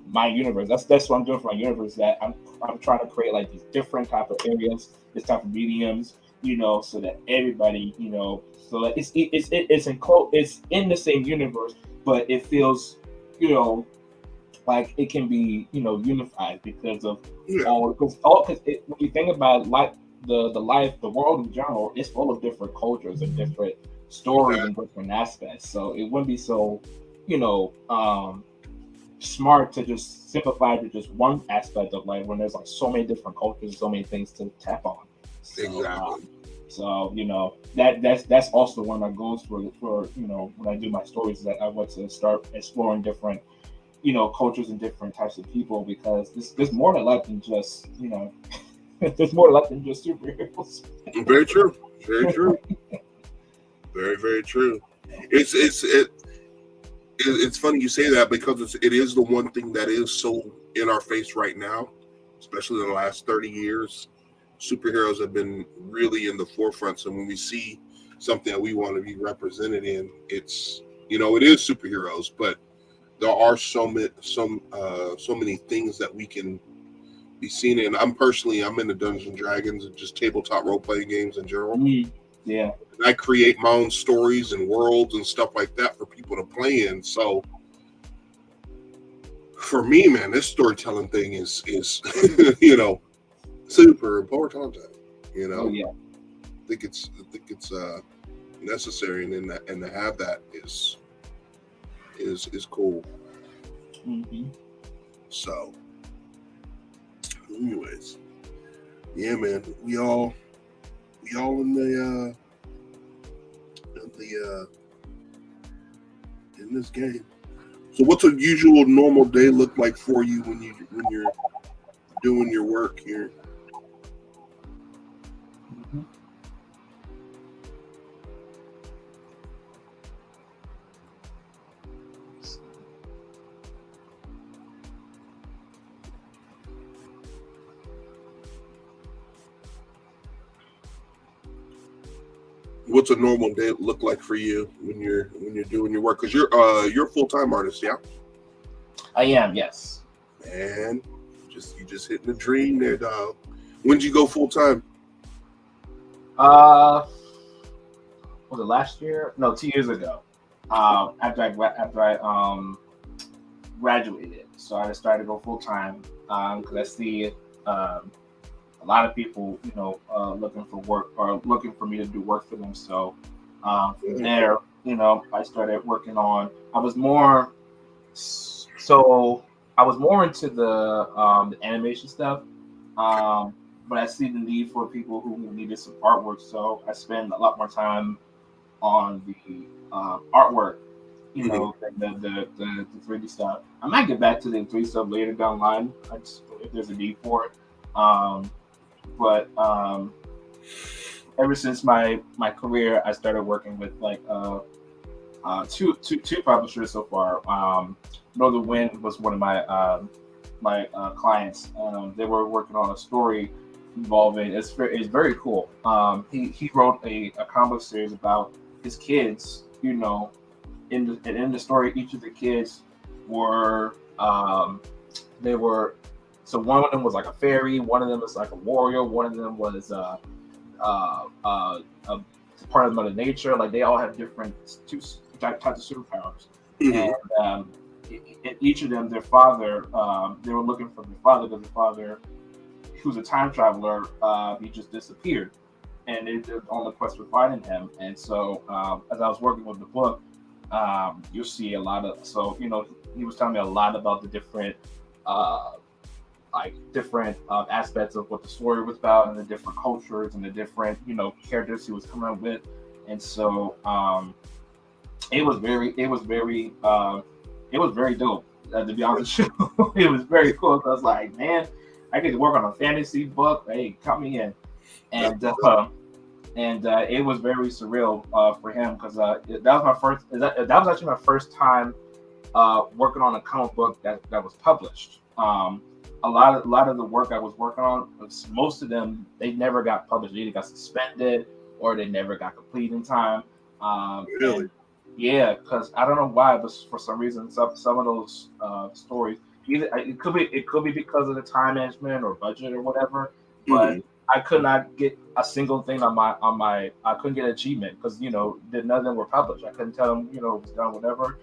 my universe. That's what I'm doing for my universe. That I'm trying to create like these different type of areas, this type of mediums, so that everybody, so that it's in the same universe, but it feels, you know, like it can be, unified because of Yeah. because when you think about like the world in general, it's full of different cultures and different stories and Exactly. different aspects. So it wouldn't be so, you know, smart to just simplify to just one aspect of life when there's like so many different cultures, so many things to tap on. So, Exactly. that's also one of my goals for when I do my stories, that I want to start exploring different cultures and different types of people, because there's more to life than just there's more to life than just superheroes. Very true. Very true. Very, very true. It's funny you say that because it is the one thing that is so in our face right now, especially in the last 30 years. Superheroes have been really in the forefront. So when we see something that we want to be represented in, it is superheroes, but there are so many things that we can be seen in. I'm into Dungeons and Dragons and just tabletop role playing games in general. Mm, yeah. I create my own stories and worlds and stuff like that for people to play in. So for me, man, this storytelling thing is super important. Oh yeah. I think it's necessary, and then and to have that is cool. Hmm. So, anyways, yeah, man, we all in this game. So, what's a usual normal day look like for you when you're doing your work here? Hmm. What's a normal day look like for you when you're doing your work? Because you're a full time artist, yeah. I am, yes. Man, you just hitting the dream there, dog. When did you go full time? Uh, was it last year? No, 2 years ago. After I graduated, so I decided to go full time because I see a lot of people, looking for work or looking for me to do work for them. So from there, I started working on. So I was more into the animation stuff, um, but I see the need for people who needed some artwork. So I spend a lot more time on the artwork, Mhm. the 3D stuff. I might get back to the 3D stuff later down the line, if there's a need for it. Um, but ever since my career, I started working with like two publishers so far. Northern Wind was one of my clients. They were working on a story involving. It's very cool. He wrote a comic series about his kids. In the story, each of the kids were they were. So one of them was like a fairy. One of them was like a warrior. One of them was a part of Mother Nature. Like they all have different types of superpowers, and Mhm. each of them, their father, they were looking for their father because the father, who was a time traveler, he just disappeared, and they're on the quest for finding him. And so, as I was working with the book, you'll see a lot of. So he was telling me a lot about the different. Uh, like different aspects of what the story was about and the different cultures and the different characters he was coming up with, and so it was very dope. To be honest with you, it was very cool. I was like, man, I get to work on a fantasy book. Hey, count me in. And it was very surreal for him because that was my first. That was actually my first time working on a comic book that was published. A lot of the work I was working on, most of them they never got published. They either got suspended or they never got complete in time. Really? And yeah, because I don't know why, but for some reason, some of those stories, either it could be because of the time management or budget or whatever, but I could not get a single thing on my I couldn't get an achievement because none of them were published. I couldn't tell them it was done, whatever.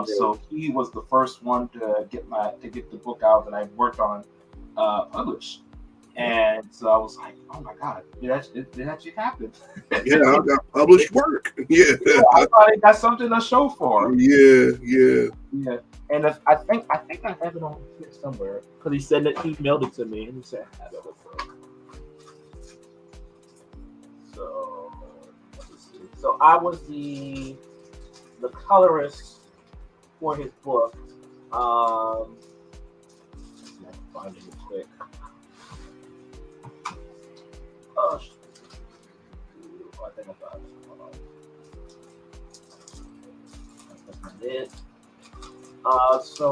So he was the first one to get the book out that I worked on published. And so I was like, oh my God, it actually happened. Yeah, I got published work. Yeah. I finally got something to show for. Yeah. And I think I have it on here somewhere because he said that he mailed it to me and he said I have it with him. So let me see. So I was the colorist for his book. Let's see if I can find it real quick. Oh, I think I found it. Hold on. That's not it. So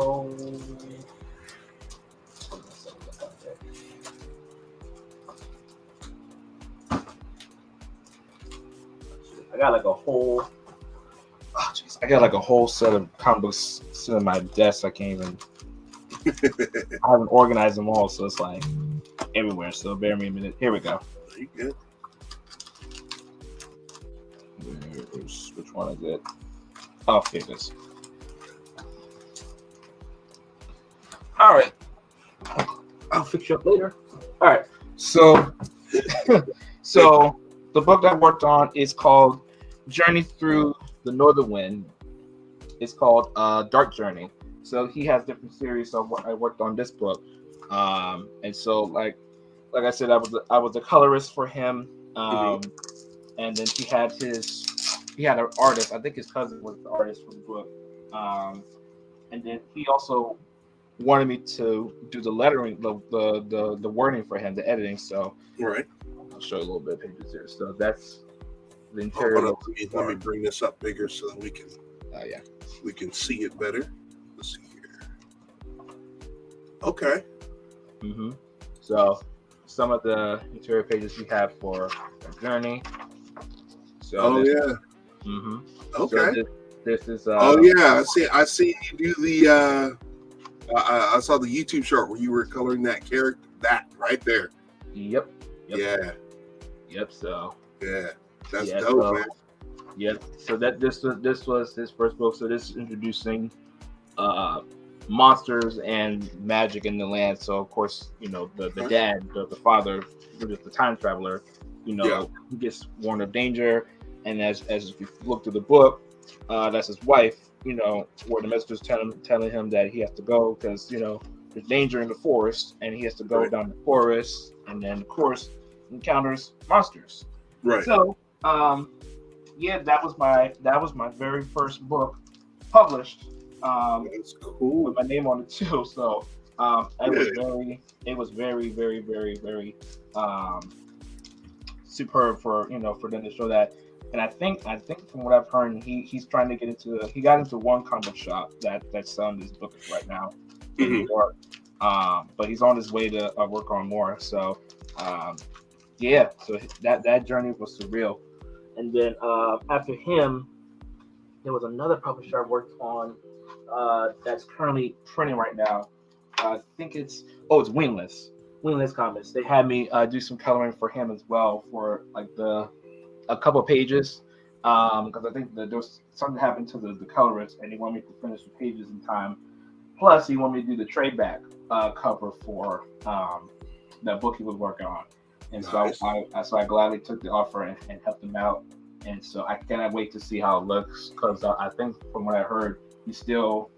I got like a whole. Oh, geez. I got like a whole set of comic books sitting on my desk. I can't even. I haven't organized them all, so it's like everywhere. So bear me a minute. Here we go. You good? Which one is it? Oh, here it is. All right. I'll fix you up later. All right. So, so the book I worked on is called Journey Through the Northern Wind. It's called Dark Journey. So he has different series. So I worked on this book, and so like I said, I was the colorist for him, and then he had an artist. I think his cousin was the artist for the book, and then he also wanted me to do the lettering, the wording for him, the editing. So right. I'll show you a little bit of pages here. So that's the interior. Let me bring this up bigger so that we can see it better. Let's see here. Okay. So some of the interior pages we have for the journey. So Okay. So this is. I see you do the. I saw the YouTube short where you were coloring that character. That right there. Yep. Yeah. Yep. So. Yeah, that's dope, man. Yep. So this was his first book. So this is introducing monsters and magic in the land. So of course, the dad, the father, the time traveler, he gets warned of danger, and as you look through the book, that's his wife. Where the message is telling him that he has to go because there's danger in the forest, and he has to go down the forest, and then of course encounters monsters. Right. So, that was my very first book published. That's cool. With my name on it too. So, it was very, very, very, very superb for them to show that. And I think from what I've heard, he's trying to he got into one comic shop that's selling this book right now in New York. But he's on his way to work on more. So, so that journey was surreal. And then after him, there was another publisher I worked on that's currently printing right now. I think it's Wingless Comics. They had me do some coloring for him as well for like a couple of pages because I think that there was something happened to the colorist and he wanted me to finish the pages in time. Plus, he wanted me to do the trade back cover for that book he was working on. And nice. So I gladly took the offer and helped him out. And so I cannot wait to see how it looks because I think from what I heard, he's still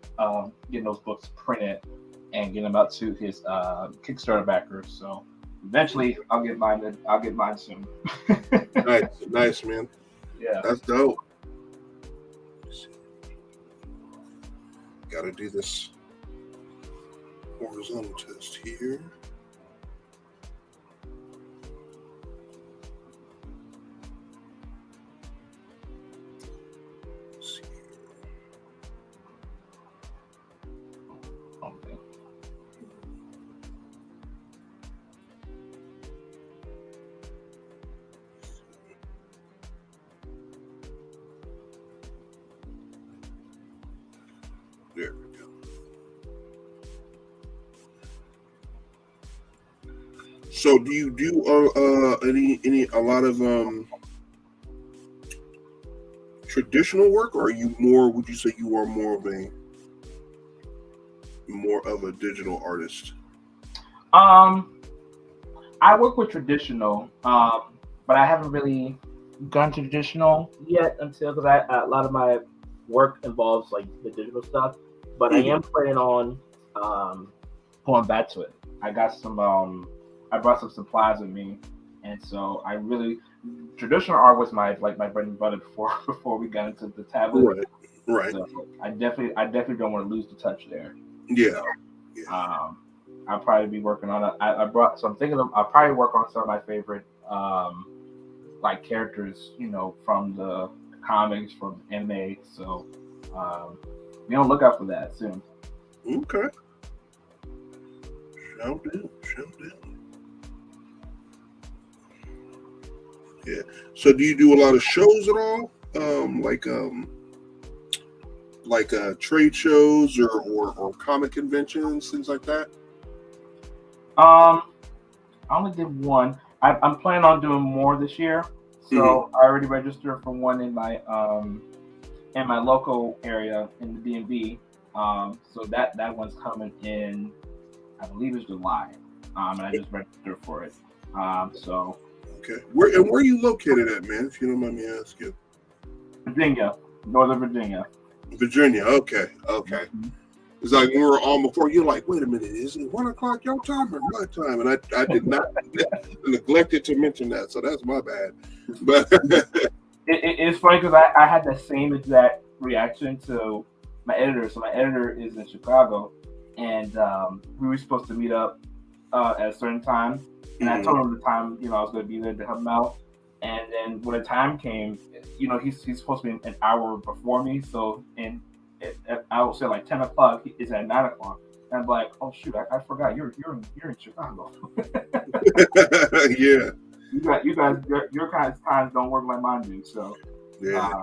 getting those books printed and get him out to his Kickstarter backers. So eventually, I'll get mine. I'll get mine soon. Nice, man. Yeah, that's dope. Got to do this horizontal test here. Okay. There we go. So, do you do a lot of traditional work, or are you more? Would you say you are more of a digital artist? I work with traditional, but I haven't really gone to traditional yet until because a lot of my work involves like the digital stuff. But I am planning on going back to it. I got some. I brought some supplies with me, and so I really traditional art was my bread and butter before we got into the tablet. Right. So I definitely don't want to lose the touch there. Yeah. So, I'll probably be working on it. I brought, so I'm thinking I'll probably work on some of my favorite like characters, from the comics, from anime. So be on the lookout for that soon. Okay. Shall do. Yeah. So do you do a lot of shows at all? Like trade shows or comic conventions, things like that? I only did one. I'm planning on doing more this year. So I already registered for one in my local area in the DMV. So that one's coming in, I believe it's July. And I just registered for it. So. Okay. Where are you located at, man? If you don't mind me asking. Virginia, Northern Virginia. Virginia. Okay. Mm-hmm. It's like when we were on before. You're like, wait a minute, is it 1 o'clock your time or my time? And I did not neglected to mention that, so that's my bad. But it's funny because I had the same exact reaction to my editor. So my editor is in Chicago, and we were supposed to meet up at a certain time. And I told him the time, I was going to be there to help him out. And then when the time came, he's supposed to be an hour before me. So I would say like 10 o'clock is at 9 o'clock. And I'm like, oh shoot, I forgot you're in Chicago. Yeah. You guys, your kind of times don't work like mine do. So yeah.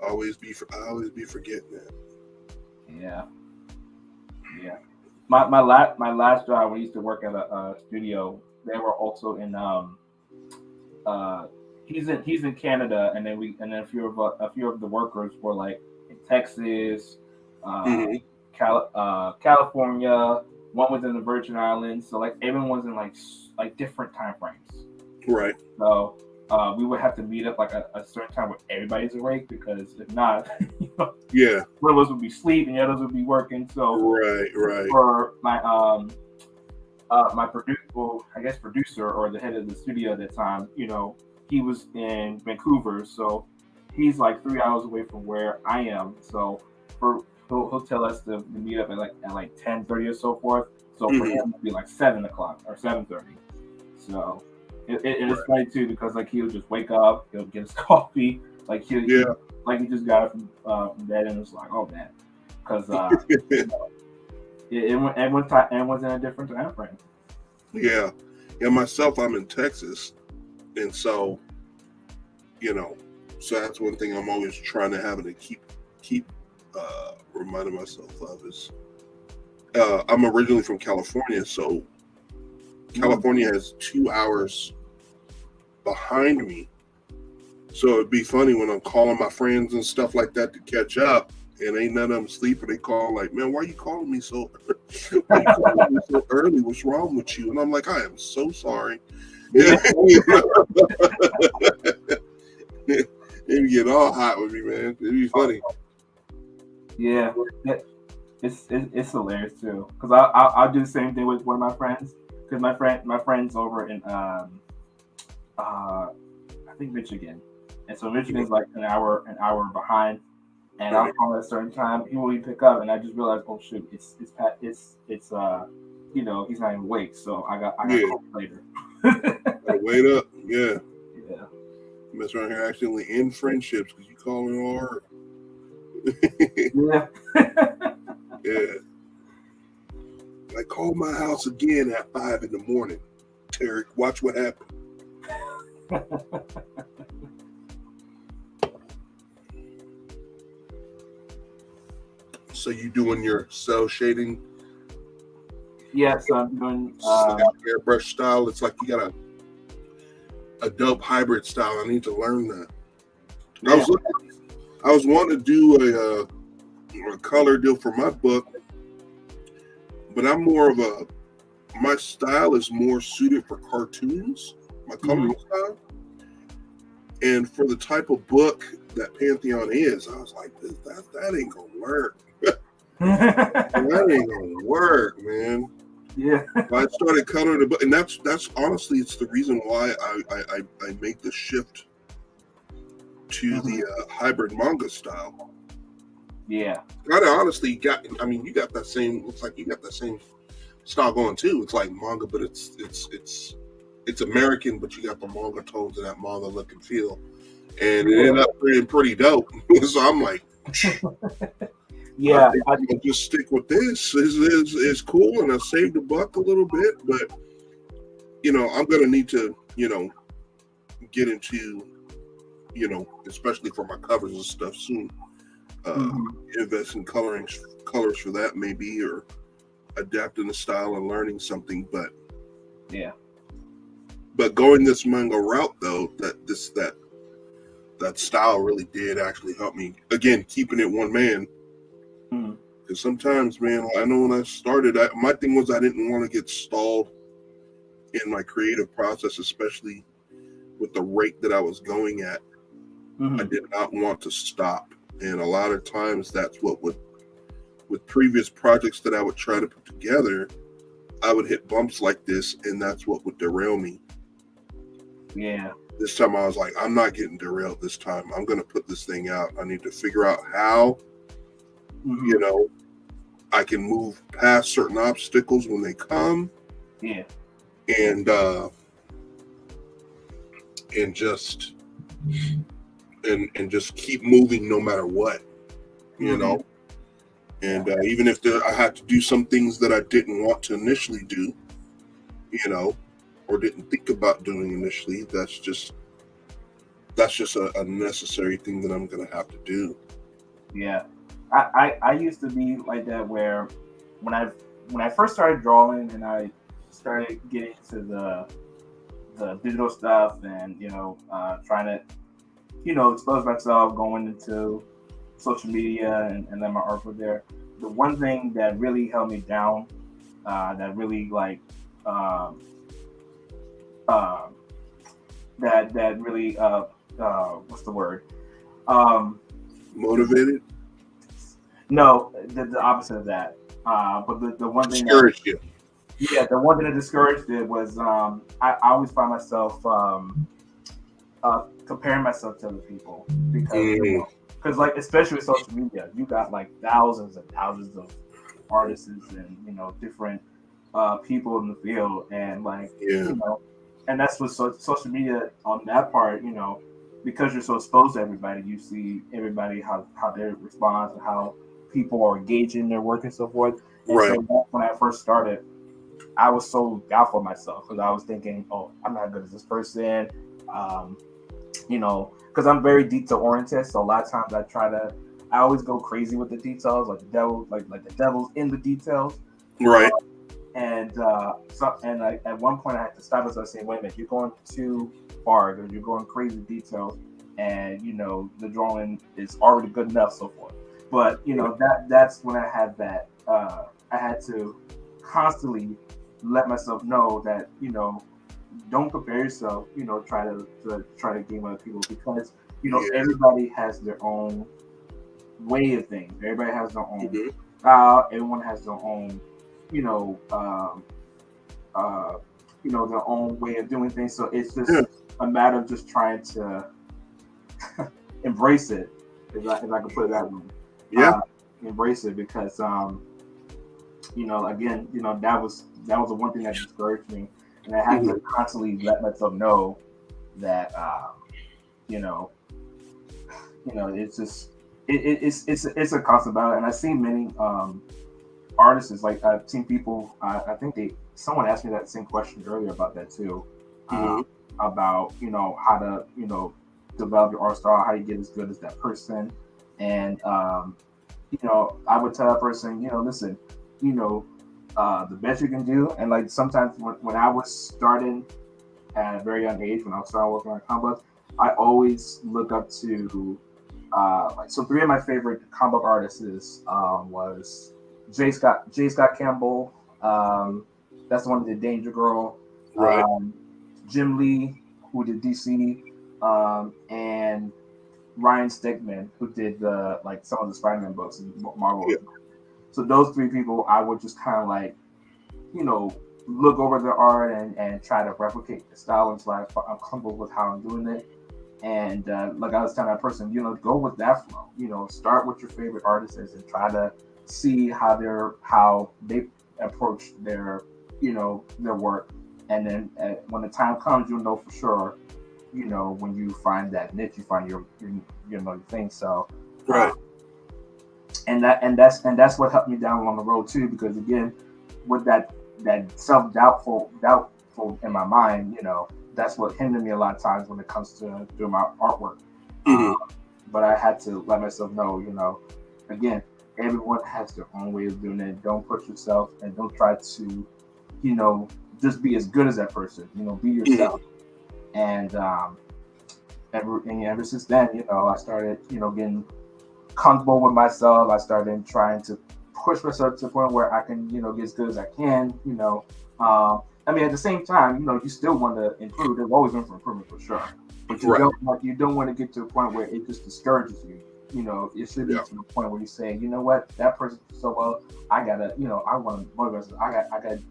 I always be forgetting that. Yeah. My last job, when I used to work at a studio, they were also in he's in Canada, and then a few of the workers were like in Texas, California. One was in the Virgin Islands, so like everyone's in like different time frames. Right. So we would have to meet up like a certain time where everybody's awake, because if not, yeah, one of us would be sleeping, the others would be working. So right. For my my producer or the head of the studio at that time, he was in Vancouver, so he's like 3 hours away from where I am. So he'll tell us to meet up at like 10:30 or so forth. So for him it'd be like 7 o'clock or 7:30. So it's funny too, because like he'll just wake up, he'll get his coffee, like he just got up from bed, and it's like, oh man, because everyone's in a different time frame. Yeah. Myself, I'm in Texas, and so so that's one thing I'm always trying to have to keep reminding myself of is I'm originally from California, so California has 2 hours behind me. So it'd be funny when I'm calling my friends and stuff like that to catch up, and ain't none of them sleeping. They call like, man, why are you calling me so early? What's wrong with you? And I'm like, I am so sorry. They get all hot with me, man. It'd be funny. Yeah. it's hilarious too. Because I'll do the same thing with one of my friends. Because my friend's over in I think Michigan, and so Michigan's like an hour behind. And I'll Right. call at a certain time. He will pick up, and I just realized, oh shoot, it's he's not even awake, so I got Yeah. called later. Gotta wait up. Yeah. Yeah. Mess around here accidentally end friendships because you calling all her. Yeah. Yeah. I called my house again at 5 in the morning. Tarik, watch what happened. So you doing your cell shading, Yes, I'm doing. airbrush style? It's like you got a dope hybrid style. I need to learn that. Yeah. I was wanting to do a color deal for my book, but I'm more of my style is more suited for cartoons, my coloring style. And for the type of book that Pantheon is, I was like, that ain't gonna work. That ain't gonna work, man. Yeah. I started coloring the book, and that's honestly, it's the reason why I made the shift to the hybrid manga style. Yeah. Kind of honestly you got that same. Looks like you got that same style going too. It's like manga, but it's American, but you got the manga tones and that manga look and feel, and it ended up being pretty dope. So I'm like, Yeah. I think I'm gonna just stick with this. Is cool, and I saved the buck a little bit, but I'm gonna need to get into especially for my covers and stuff soon. Invest in colors for that maybe, or adapting the style and learning something. But Yeah. But going this manga route though, that style really did actually help me. Again, keeping it one man. Because sometimes, man, I know when I started, my thing was I didn't want to get stalled in my creative process, especially with the rate that I was going at. I did not want to stop. And a lot of times that's what with previous projects that I would try to put together, I would hit bumps like this, and that's what would derail me. Yeah. This time I was like, I'm not getting derailed this time. I'm going to put this thing out. I need to figure out how, I can move past certain obstacles when they come. Yeah. And just keep moving no matter what, And even if I had to do some things that I didn't want to initially do, or didn't think about doing initially, that's just a necessary thing that I'm going to have to do. Yeah. I used to be like that, where when I first started drawing and I started getting to the digital stuff, and trying to expose myself, going into social media and then my artwork there. The one thing that really held me down, that really that really what's the word? Motivated? No, the opposite of that. But the one thing discouraged you. Yeah, the one thing that discouraged it was I always find myself comparing myself to other people, because like, especially with social media, you got like thousands and thousands of artists and different people in the field, and and that's what social media on that part, because you're so exposed to everybody, you see everybody how they respond and how people are engaging their work and so forth. And right. So when I first started, I was so doubtful of myself, because I was thinking, oh, I'm not good as this person, because I'm very detail oriented. So a lot of times I always go crazy with the details, like the devil, like the devil's in the details. Right. And at one point I had to stop myself saying, wait a minute, you're going too far, or you're going crazy details, and the drawing is already good enough, so forth. But that's when I had that I had to constantly let myself know that don't compare yourself, try to game other people, because everybody has their own way of things. Everybody has their own style. Everyone has their own, you know, uh, their own way of doing things. So it's Yeah. just a matter of just trying to embrace it, if I could put it that way. Yeah. Uh, embrace it because, again, that was the one thing that discouraged me, and I had to Mhm. constantly let myself know that, you know, it's just it's a constant battle, and I've seen many artists. Like I've seen people. I think someone asked me that same question earlier about that too, Mhm. about how to develop your art style, how you get as good as that person, and I would tell that person, listen, you know, the best you can do, and like sometimes when I was starting at a very young age, when I was starting working on comic books, I always look up to so three of my favorite comic book artists was J. Scott Campbell. That's the one who did Danger Girl. Right. Jim Lee, who did DC, and Ryan Stegman, who did some of the Spider-Man books and Marvel. Yeah. So those three people, I would just kind of like you know look over their art and try to replicate the style until I'm comfortable with how I'm doing it. And like I was telling that person, go with that flow. Start with your favorite artists and try to see how they approach their work. And then when the time comes, you'll know for sure. When you find that niche, you find your thing. So, uh, Right. and that's what helped me down along the road too. Because again, with that doubtful in my mind, that's what hindered me a lot of times when it comes to doing my artwork. Uh, Mhm. but I had to let myself know, again, everyone has their own way of doing it. Don't push yourself and don't try to, you know, just be as good as that person. Be Mhm. yourself. And ever since then, I started, getting comfortable with myself. I started trying to push myself to the point where I can, get as good as I can. I mean, at the same time, you still want to improve. There's always room for improvement for sure, but you Right. don't want to get to a point where it just discourages you. It should be Yeah. to the point where you say, you know what, that person did so well. I gotta, I want to motivate myself.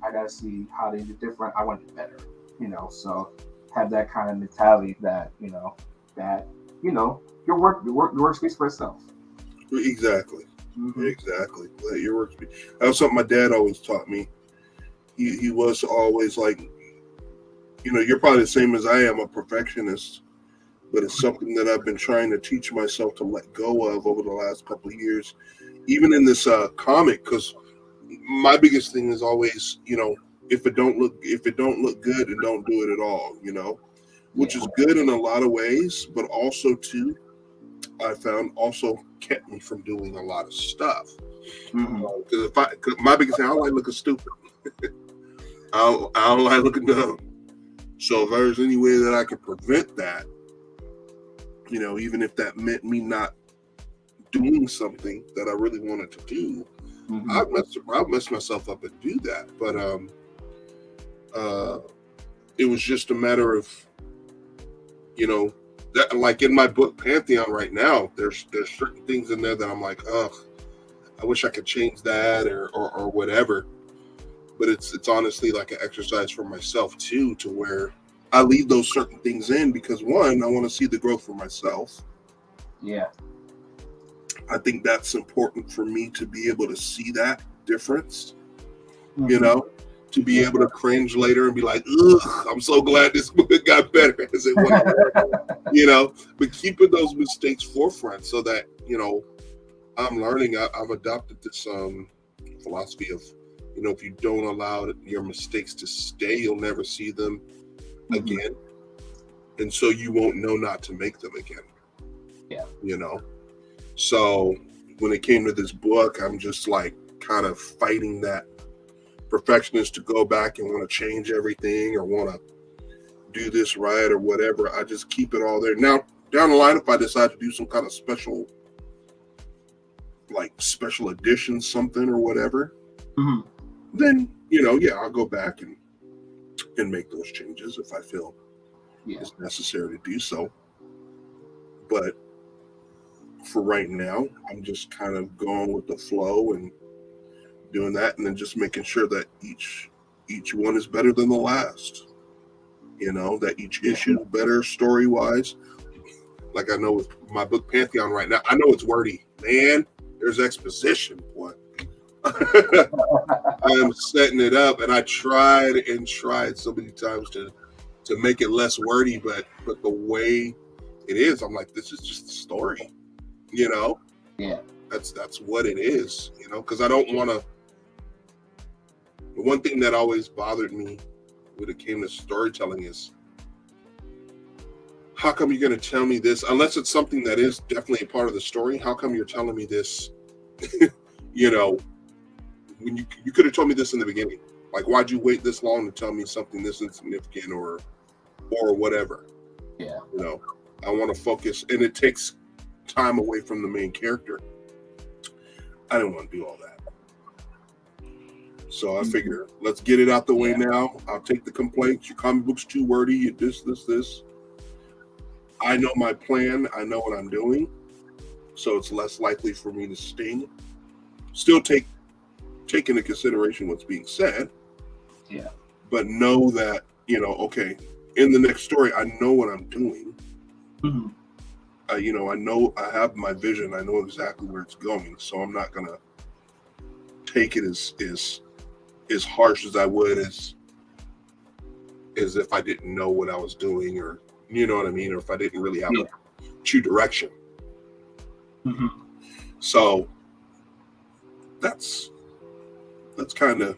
I gotta see how they do different. I want to do better. So have that kind of mentality that that your work speaks for itself. Exactly. Mm-hmm. Exactly. Let your work speak. That was something my dad always taught me. He was always like, you're probably the same as I am, a perfectionist, but it's something that I've been trying to teach myself to let go of over the last couple of years, even in this comic. Because my biggest thing is always, if it don't look good, and don't do it at all. Which Yeah. is good in a lot of ways, but also too, I found also kept me from doing a lot of stuff. Mm-hmm. Because my biggest thing, I don't like looking stupid. I don't like looking dumb. So if there's any way that I could prevent that, even if that meant me not doing something that I really wanted to do, Mm-hmm. I'd mess myself up and do that. But uh, it was just a matter of, that, like in my book Pantheon right now, there's certain things in there that I'm like, ugh, I wish I could change that or whatever. But it's honestly like an exercise for myself too, to where I leave those certain things in because one, I want to see the growth for myself. Yeah. I think that's important for me to be able to see that difference, you Mm-hmm. know, to be Yeah. able to cringe later and be like, ugh, I'm so glad this book got better as it went along, but keeping those mistakes forefront so that, I'm learning. I've adopted this philosophy of, if you don't allow your mistakes to stay, you'll never see them Mm-hmm. again. And so you won't know not to make them again, Yeah. you know? So when it came to this book, I'm just like kind of fighting that perfectionist to go back and want to change everything or want to do this right or whatever. I just keep it all there. Now, down the line, if I decide to do some kind of special edition something or whatever, Mm-hmm. then, yeah, I'll go back and make those changes if I feel Yeah. it's necessary to do so. But for right now, I'm just kind of going with the flow and doing that, and then just making sure that each one is better than the last. That each issue is better story wise. Like I know with my book Pantheon right now, I know it's wordy, man. There's exposition, boy. I'm setting it up, and I tried so many times to make it less wordy, but the way it is, I'm like, this is just a story, Yeah. That's what it is, because I don't want to. The one thing that always bothered me when it came to storytelling is, how come you're going to tell me this, unless it's something that is definitely a part of the story? How come you're telling me this? When you could have told me this in the beginning. Like, why'd you wait this long to tell me something this insignificant or whatever? Yeah. I want to focus, and it takes time away from the main character. I didn't want to do all that. So I figure, let's get it out the way now. I'll take the complaints. Your comic book's too wordy. You this. I know my plan. I know what I'm doing. So it's less likely for me to sting. Still take into consideration what's being said. Yeah. But know that, okay, in the next story, I know what I'm doing. Mm-hmm. I know I have my vision. I know exactly where it's going. So I'm not going to take it as harsh as I would as if I didn't know what I was doing, or you know what I mean, or if I didn't really have a true direction. Mm-hmm. So that's kind of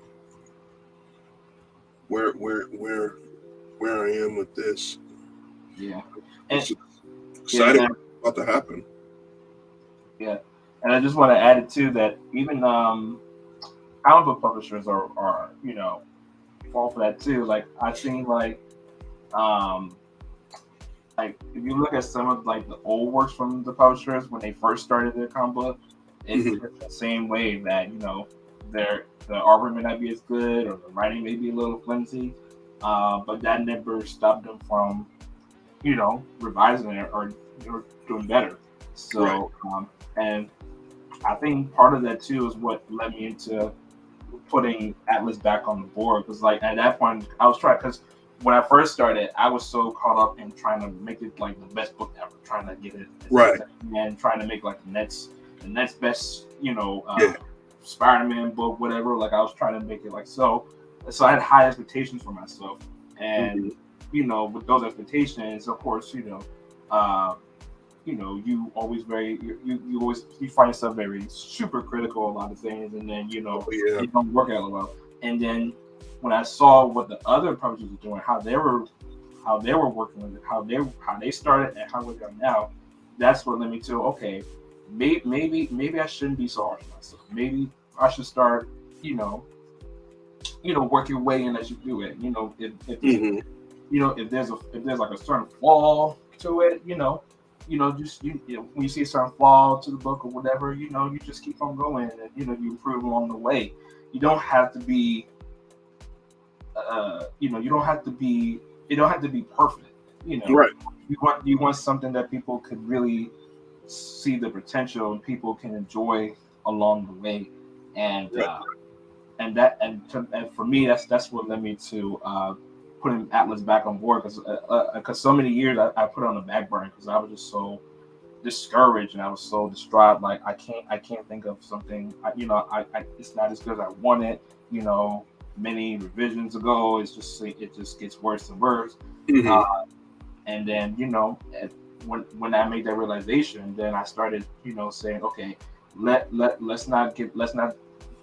where I am with this. Yeah, it's exciting about to happen. Yeah, and I just want to add it too that even comic book publishers are fall for that too. Like I've seen like if you look at some of like the old works from the publishers when they first started their comic book, it's the same way that the art may not be as good or the writing may be a little flimsy, but that never stopped them from revising it or doing better. So and I think part of that too is what led me into putting Atlas back on the board, because like at that point I was trying, because when I first started, I was so caught up in trying to make it like the best book ever, trying to get it right, and trying to make like the next best, Spider-Man book, whatever. Like I was trying to make it like so I had high expectations for myself, and with those expectations, of course, you always you find yourself very super critical of a lot of things, and then you don't work out well. And then when I saw what the other publishers were doing, how they were working with it, how they started and how we're doing now, that's what led me to maybe I shouldn't be so harsh on myself. Maybe I should start work your way in as you do it. If there's like a certain flaw to it, just when you see a certain flaw to the book or whatever, you just keep on going, and you improve along the way. You don't have to be it don't have to be perfect. Right. You want something that people could really see the potential and people can enjoy along the way, and for me that's what led me to putting Atlas back on board, because so many years I put it on the back burner because I was just so discouraged and I was so distraught. Like I can't think of something. It's not as good as I wanted. Many revisions ago, it just gets worse and worse. And then when I made that realization, then I started saying, okay, let's not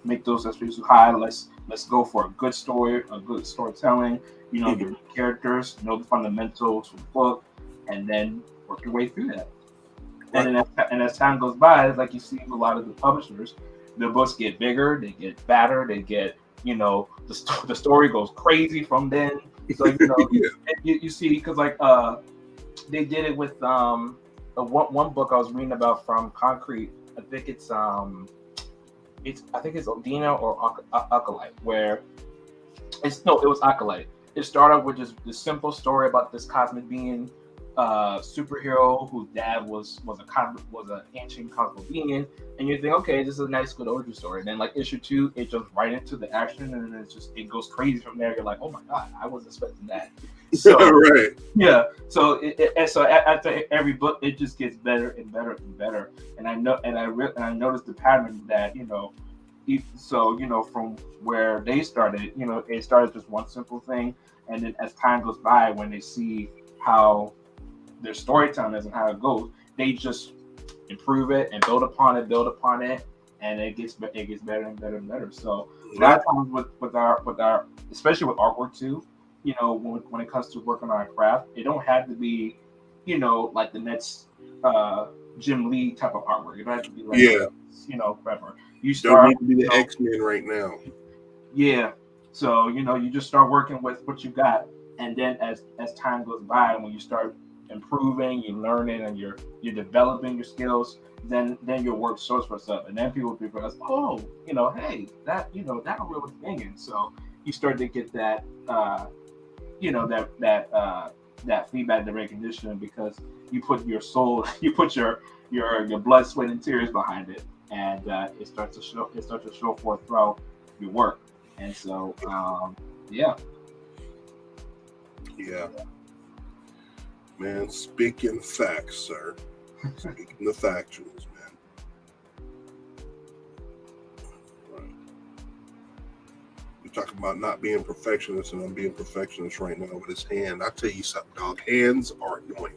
make those expectations too high. Let's go for a good story, a good storytelling. Your characters, know the fundamentals of the book, and then work your way through that. Right. And as time goes by, like you see a lot of the publishers, their books get bigger, they get fatter, they get the story goes crazy from then. So you see, because like they did it with one book I was reading about from Concrete. I think it's Odina or Acolyte, where it was Acolyte. It started with just this simple story about this cosmic being superhero whose dad was an ancient cosmic being, and you think, okay, this is a nice good origin story. And then like issue 2, it jumps right into the action, and then it goes crazy from there. You're like, oh my god, I wasn't expecting that. So right. Yeah. So after every book, it just gets better and better and better. And I noticed the pattern that from where they started, it started just one simple thing, and then as time goes by, when they see how their storytelling is and how it goes, they just improve it and build upon it, and it gets better and better and better. So a lot of times with our especially with artwork too, when it comes to working on our craft, it don't have to be, like the next Jim Lee type of artwork. It don't have to be like whatever. You don't need to be the X-Men right now. Yeah. So you just start working with what you got, and then as time goes by, when you start improving, you're learning, and you're developing your skills, then your work sorts for itself, and then people realize, oh, hey, that that really was banging. So you start to get that that feedback, the recognition, because you put your soul, you put your blood, sweat, and tears behind it, and it starts to show forth throughout your work. And so yeah. Man, speaking facts, sir. Speaking the factuals, man. Right. You're talking about not being perfectionist, and I'm being perfectionist right now with his hand. I tell you something, dog. Hands are annoying.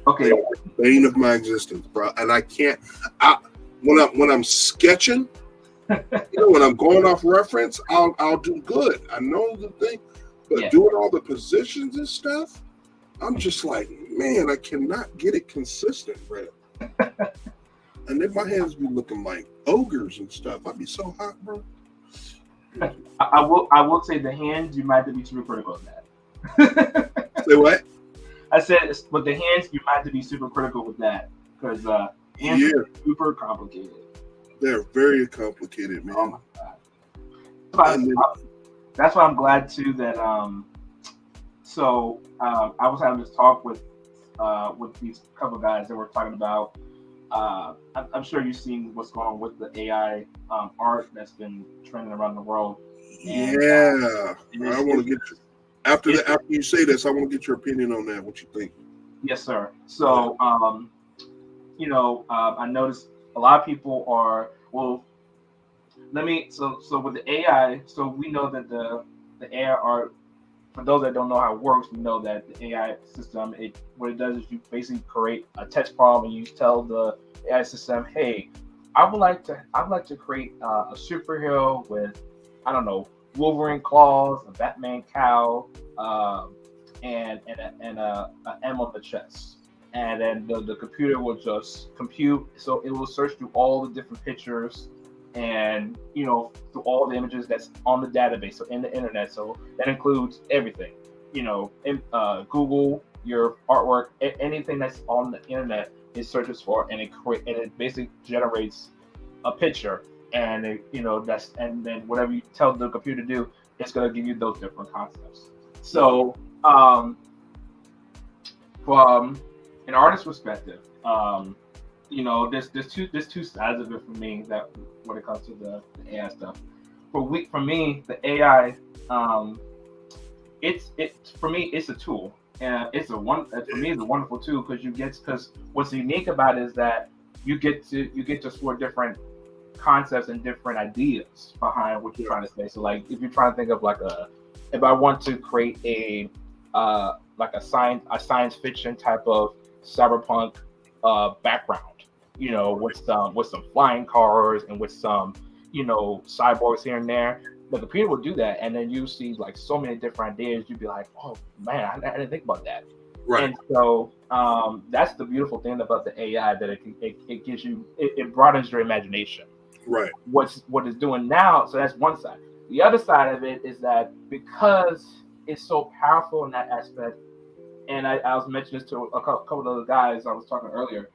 Okay. They are the bane of my existence, bro. And I can't. When I'm sketching, when I'm going off reference, I'll do good. I know the thing, but doing all the positions and stuff, I'm just like, man, I cannot get it consistent, bro. And then my hands be looking like ogres and stuff. I'd be so hot, bro. I will say the hands, you might have to be super critical of that. Say what? I said with the hands, you might have to be super critical with that, because hands are super complicated. They're very complicated, man. Oh my god. That's why I'm glad too that I was having this talk with these couple guys that were talking about. I'm sure you've seen what's going on with the AI art that's been trending around the world. And, I want to get you, after you say this, I want to get your opinion on that. What you think? Yes, sir. So I noticed a lot of people are so with the AI. So we know that the AI art. For those that don't know how it works, we know that the AI system, what it does is you basically create a text prompt, and you tell the AI system, "Hey, I would like to create a superhero with, I don't know, Wolverine claws, a Batman cowl, and an M on the chest." And then the computer will just compute, so it will search through all the different pictures, and through all the images that's on the database, so in the internet. So that includes everything, Google, your artwork, anything that's on the internet, it searches for, and it basically generates a picture, and and then whatever you tell the computer to do, it's going to give you those different concepts. So from an artist's perspective, there's two sides of it for me, that when it comes to the AI stuff. For me, the AI, it's a tool, and it's a wonderful tool, because what's unique about it is that you get to explore different concepts and different ideas behind what you're trying to say. So like if you're trying to think of if I want to create a science fiction type of cyberpunk background, with some flying cars and with some cyborgs here and there, the computer will do that, and then you see like so many different ideas. You'd be like, oh man, I didn't think about that. Right. And so that's the beautiful thing about the AI, that it gives you, it broadens your imagination. Right. What it's doing now. So that's one side. The other side of it is that because it's so powerful in that aspect, and I was mentioning this to a couple of other guys I was talking earlier.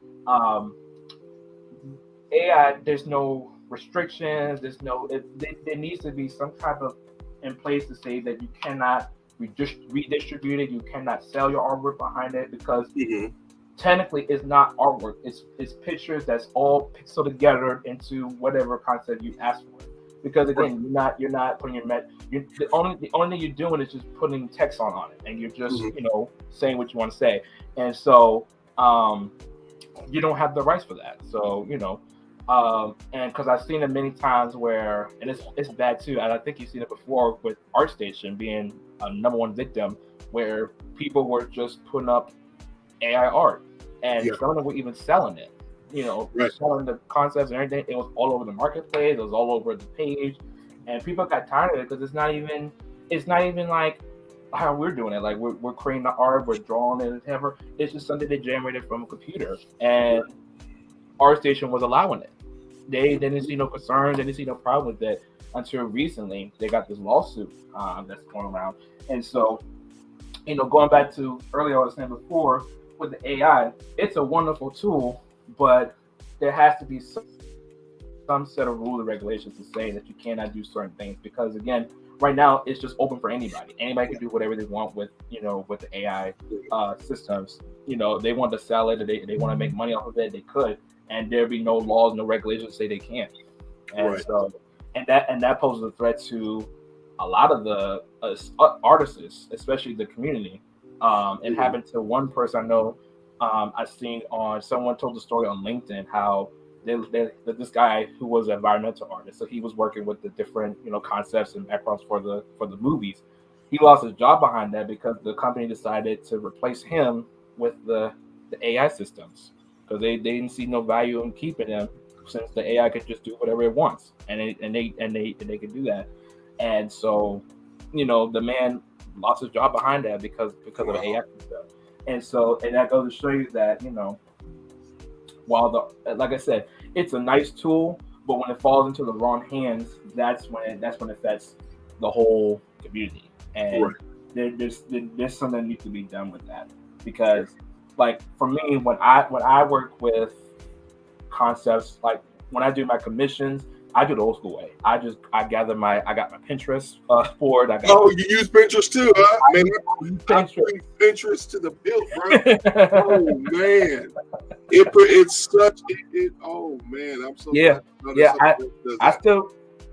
AI, there's no restrictions. There needs to be some type of in place to say that you cannot redistribute it. You cannot sell your artwork behind it because Mm-hmm. technically it's not artwork. It's pictures that's all pixel together into whatever concept you ask for. Because again, you're not putting the only thing you're doing is just putting text on it, and you're just saying what you want to say, and so you don't have the rights for that. So and because I've seen it many times where, and it's bad too, and I think you've seen it before with ArtStation being a number one victim, where people were just putting up AI art, and some of them were even selling it. Selling the concepts and everything. It was all over the marketplace. It was all over the page, and people got tired of it because it's not even like how we're doing it. Like we're creating the art, we're drawing it, whatever. It's just something they generated from a computer, and ArtStation was allowing it. They didn't see no concerns, they didn't see no problem with it until recently. They got this lawsuit that's going around, and so going back to earlier, I was saying before with the AI, it's a wonderful tool, but there has to be some set of rules and regulations to say that you cannot do certain things because again, right now it's just open for anybody. Anybody can do whatever they want with with the AI systems. They want to sell it, they want to make money off of it, they could, and there'd be no laws, no regulations say they can't. And so, and that poses a threat to a lot of the artists, especially the community. It happened to one person I know. I've seen someone told the story on LinkedIn how this guy who was an environmental artist, so he was working with the different concepts and backgrounds for the movies. He lost his job behind that because the company decided to replace him with the AI systems because they didn't see no value in keeping him since the AI could just do whatever it wants and they could do that. And so the man lost his job behind that because of the AI system. And that goes to show you that, while like I said, it's a nice tool, but when it falls into the wrong hands, that's when it affects the whole community. And there's something that needs to be done with that. Because like for me, when I work with concepts, like when I do my commissions, I do the old school way. I got my Pinterest board. You use Pinterest too, huh? Man, I bring Pinterest to the build, bro. Oh man, it's such it. Oh man, I'm so glad.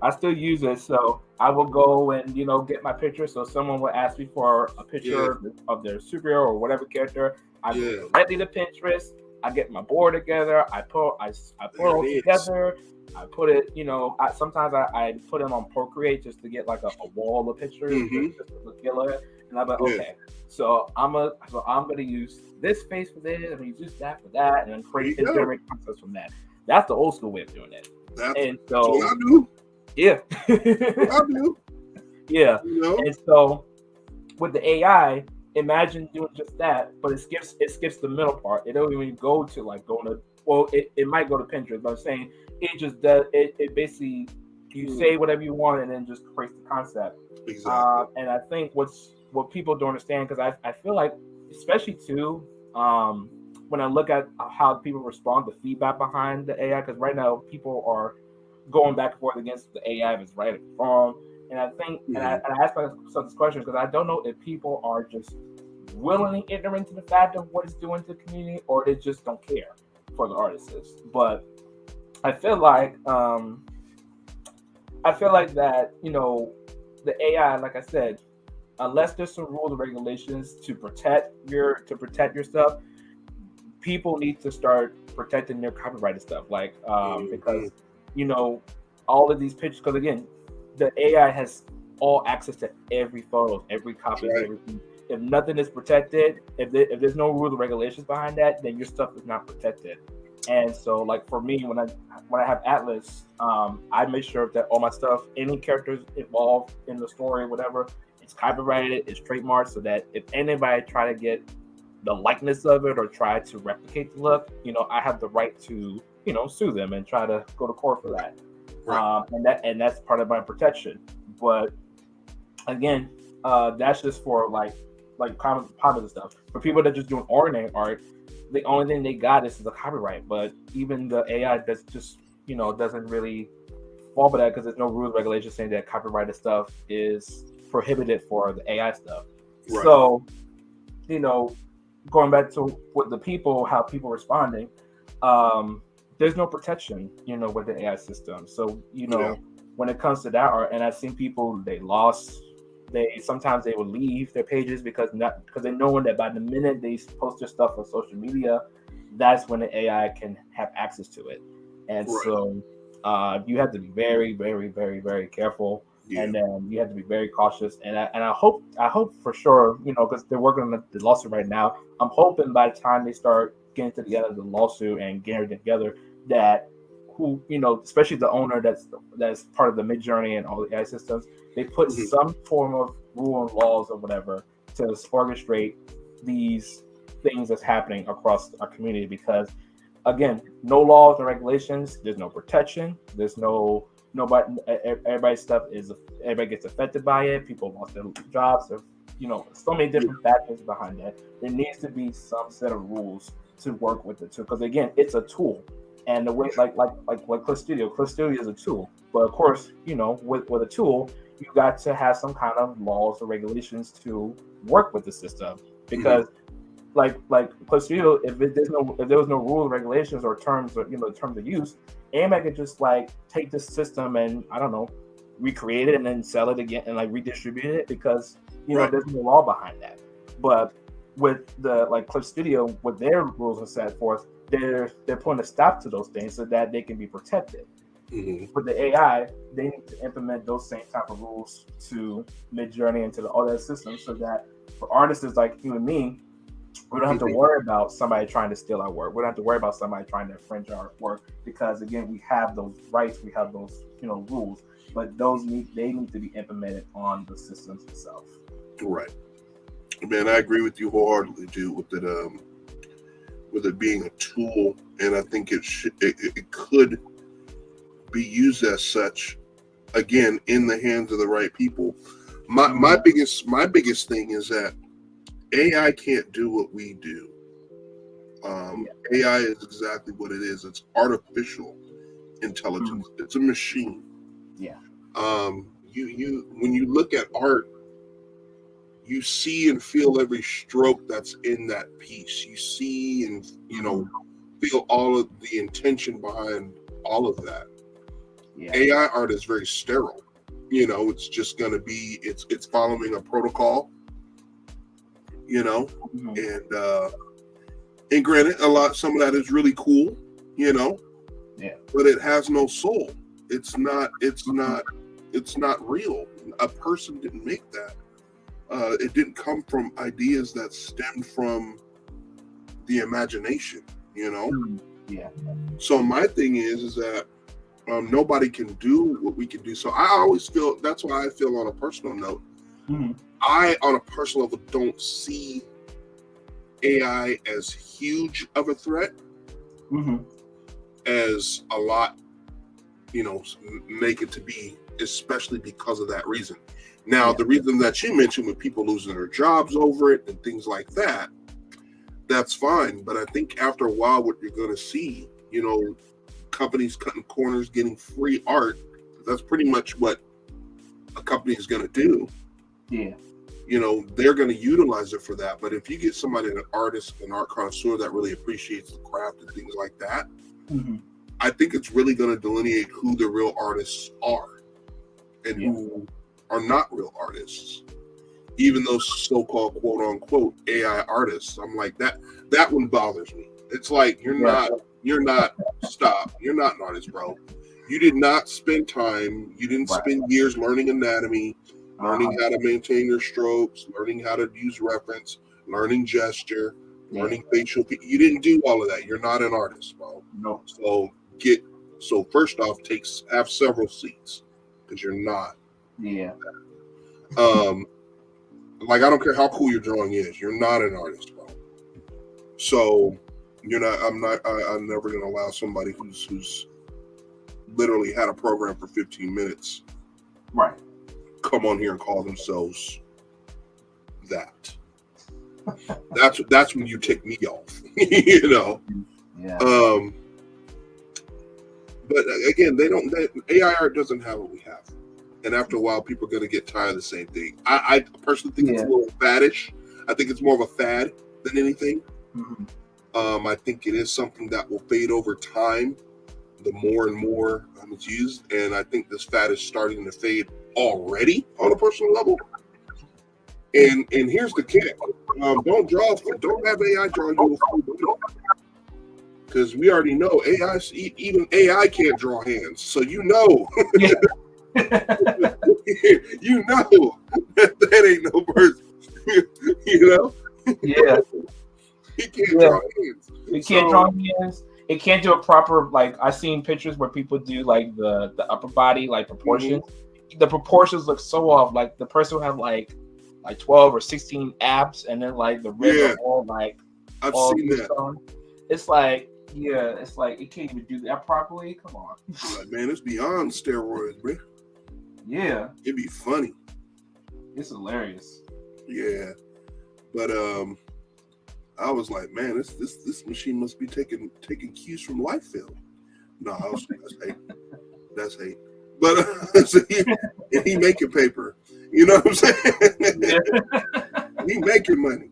I still use it. So I will go and get my picture. So someone will ask me for a picture of their superhero or whatever character. I go directly to Pinterest. I get my board together. I put it all together. I put it, sometimes I put them on Procreate just to get like a wall of pictures, just to look killer. And I'm like, okay, so I'm gonna use this face for this, I'm gonna use that for that, and then create and generate concepts from that. That's the old school way of doing it. That's what I do. Yeah. I do. Yeah. And so with the AI, imagine doing just that, but it skips the middle part. It don't even go to it might go to Pinterest, but I'm saying it just does it basically you say whatever you want and then just creates the concept. Exactly. And I think what people don't understand, because I feel like, especially too, when I look at how people respond to feedback behind the AI, because right now people are going back and forth against the AI if it's right or wrong. And I think, and I ask myself this question because I don't know if people are just willingly ignorant to the fact of what it's doing to the community, or they just don't care for the artists. But I feel like that the AI, like I said, unless there's some rules and regulations to protect your stuff, people need to start protecting their copyrighted stuff. Like because all of these pictures, because again, the AI has all access to every photo, every copy, everything. If nothing is protected, if there's no rules or regulations behind that, then your stuff is not protected. And so, like for me, when I have Atlas, I make sure that all my stuff, any characters involved in the story, whatever, it's copyrighted, it's trademarked, so that if anybody try to get the likeness of it or try to replicate the look, I have the right to sue them and try to go to court for that. And that's part of my protection. But again, that's just for like common popular stuff. For people that are just doing ordinary art, the only thing they got is the copyright. But even the AI that's just doesn't really fall for that, because there's no rules regulations saying that copyrighted stuff is prohibited for the AI stuff. Right. So, you know, going back to what the people, how people responding, there's no protection, you know, with the AI system. So, you know, when it comes to that art, and I've seen people they sometimes they will leave their pages because they know that by the minute they post their stuff on social media, that's when the AI can have access to it. And Right. so you have to be very, very, very, very careful, Yeah. and then you have to be very cautious. And I hope for sure, you know, because they're working on the lawsuit right now. I'm hoping by the time they start getting together the lawsuit and getting it together, that who, you know, especially the owner that's part of the Mid Journey and all the AI systems, they put Mhm. some form of rule and laws or whatever to orchestrate these things that's happening across our community. Because again, no laws and regulations, there's no protection, there's nobody, everybody's stuff is, everybody gets affected by it, people lost their jobs, or, you know, so many different factors behind that. There needs to be some set of rules to work with it too, because again, it's a tool. And the way, like Clip Studio is a tool, but of course, you know, with a tool, you got to have some kind of laws or regulations to work with the system. Because like Clip Studio, if there was no rules, regulations, or terms, or, you know, terms of use, AMAC could just like take this system and, I don't know, recreate it and then sell it again and like redistribute it, because, you know, there's no law behind that. But with the like Clip Studio, with their rules are set forth, they're putting a stop to those things so that they can be protected. With the AI, they need to implement those same type of rules to Midjourney and to the other systems, so that for artists like you and me, we don't have to worry about somebody trying to steal our work. We don't have to worry about somebody trying to infringe our work, because again, we have those rights, we have those, you know, rules, but they need to be implemented on the systems itself. Right. Man, I agree with you wholeheartedly, dude, with it being a tool, and I think it could be used as such, again, in the hands of the right people. My biggest thing is that AI can't do what we do. AI is exactly what it is. It's artificial intelligence. It's a machine. Yeah. You when you look at art, you see and feel every stroke that's in that piece. You see and, you know, feel all of the intention behind all of that. Yeah. AI art is very sterile. You know, it's just going to be, it's following a protocol, you know, and granted, some of that is really cool, you know, but it has no soul. It's not real. A person didn't make that. It didn't come from ideas that stemmed from the imagination, you know? Yeah. So my thing is that nobody can do what we can do. So I always feel, that's why I feel, on a personal note, I, on a personal level, don't see AI as huge of a threat as a lot, you know, make it to be, especially because of that reason. Now, the reason that you mentioned, with people losing their jobs over it and things like that, that's fine. But I think after a while, what you're going to see, you know, companies cutting corners, getting free art, that's pretty much what a company is going to do. Yeah. You know, they're going to utilize it for that. But if you get somebody, an artist, an art connoisseur that really appreciates the craft and things like that, I think it's really going to delineate who the real artists are and who are not real artists. Even those so-called quote unquote AI artists, I'm like, that one bothers me. It's like, you're not stop. You're not an artist, bro. You did not spend time. You didn't spend years learning anatomy, learning how to maintain your strokes, learning how to use reference, learning gesture, learning facial. You didn't do all of that. You're not an artist, bro. No. So first off, have several seats, because you're not. Yeah. Like, I don't care how cool your drawing is, you're not an artist, bro. So you're not. I'm never going to allow somebody who's literally had a program for 15 minutes come on here and call themselves that. That's when you tick me off. You know. But again, AI art doesn't have what we have. And after a while, people are going to get tired of the same thing. I personally think it's a little faddish. I think it's more of a fad than anything. I think it is something that will fade over time the more and more it's used. And I think this fad is starting to fade already on a personal level. And here's the kick. Don't have AI draw you a full body. Because we already know even AI can't draw hands. So you know. You know that ain't no person. You know? Yeah. He can't draw hands. It can't draw hands. It can't do a proper, like, I've seen pictures where people do like the upper body like proportions. The proportions look so off. Like the person will have like 12 or 16 abs, and then like the ribs are all like I've seen that. It's like, it's like it can't even do that properly. Come on. Like, man, it's beyond steroids, man. Yeah. It'd be funny. It's hilarious. Yeah. But I was like, man, this machine must be taking cues from Lightfield. No, I was that's hate. That's hate. But he making paper. You know what I'm saying? Yeah. He making money.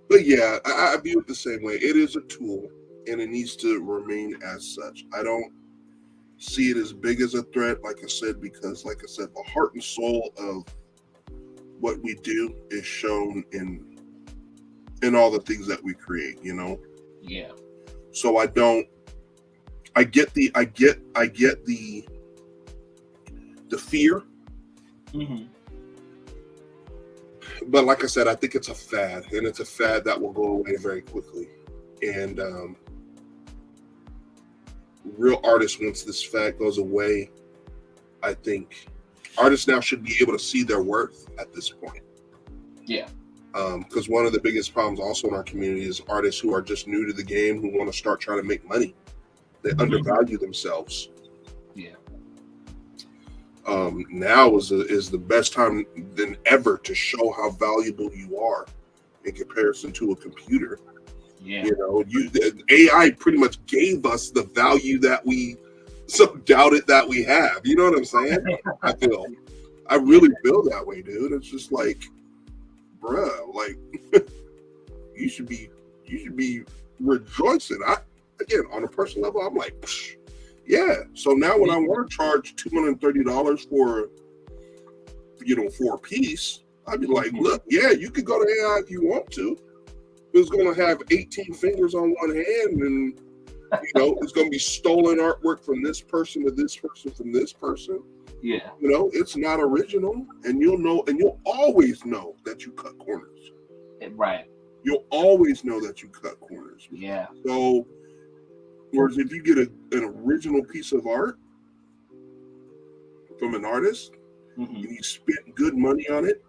But yeah, I view it the same way. It is a tool, and it needs to remain as such. I don't see it as big as a threat, like I said, because, like I said, the heart and soul of what we do is shown in all the things that we create. You know. Yeah. So I get the fear. But like I said, I think it's a fad, and it's a fad that will go away very quickly. And real artists, once this fad goes away, I think artists now should be able to see their worth at this point. Yeah. Because one of the biggest problems also in our community is artists who are just new to the game, who want to start trying to make money. They undervalue themselves. Yeah. Now is the best time than ever to show how valuable you are in comparison to a computer. Yeah. You know, the AI pretty much gave us the value that we so doubted that we have. You know what I'm saying? I really feel that way, dude. It's just like, bruh, like you should be rejoicing. Again, on a personal level, I'm like, psh, yeah. So now when I want to charge $230 for a piece, I'd be like, look, yeah, you could go to AI if you want to. It's going to have 18 fingers on one hand, and it's going to be stolen artwork from this person to this person from this person. Yeah. It's not original, and you'll always know that you cut corners. Right. You'll always know that you cut corners. Yeah. So, whereas if you get an original piece of art from an artist, and you spent good money on it,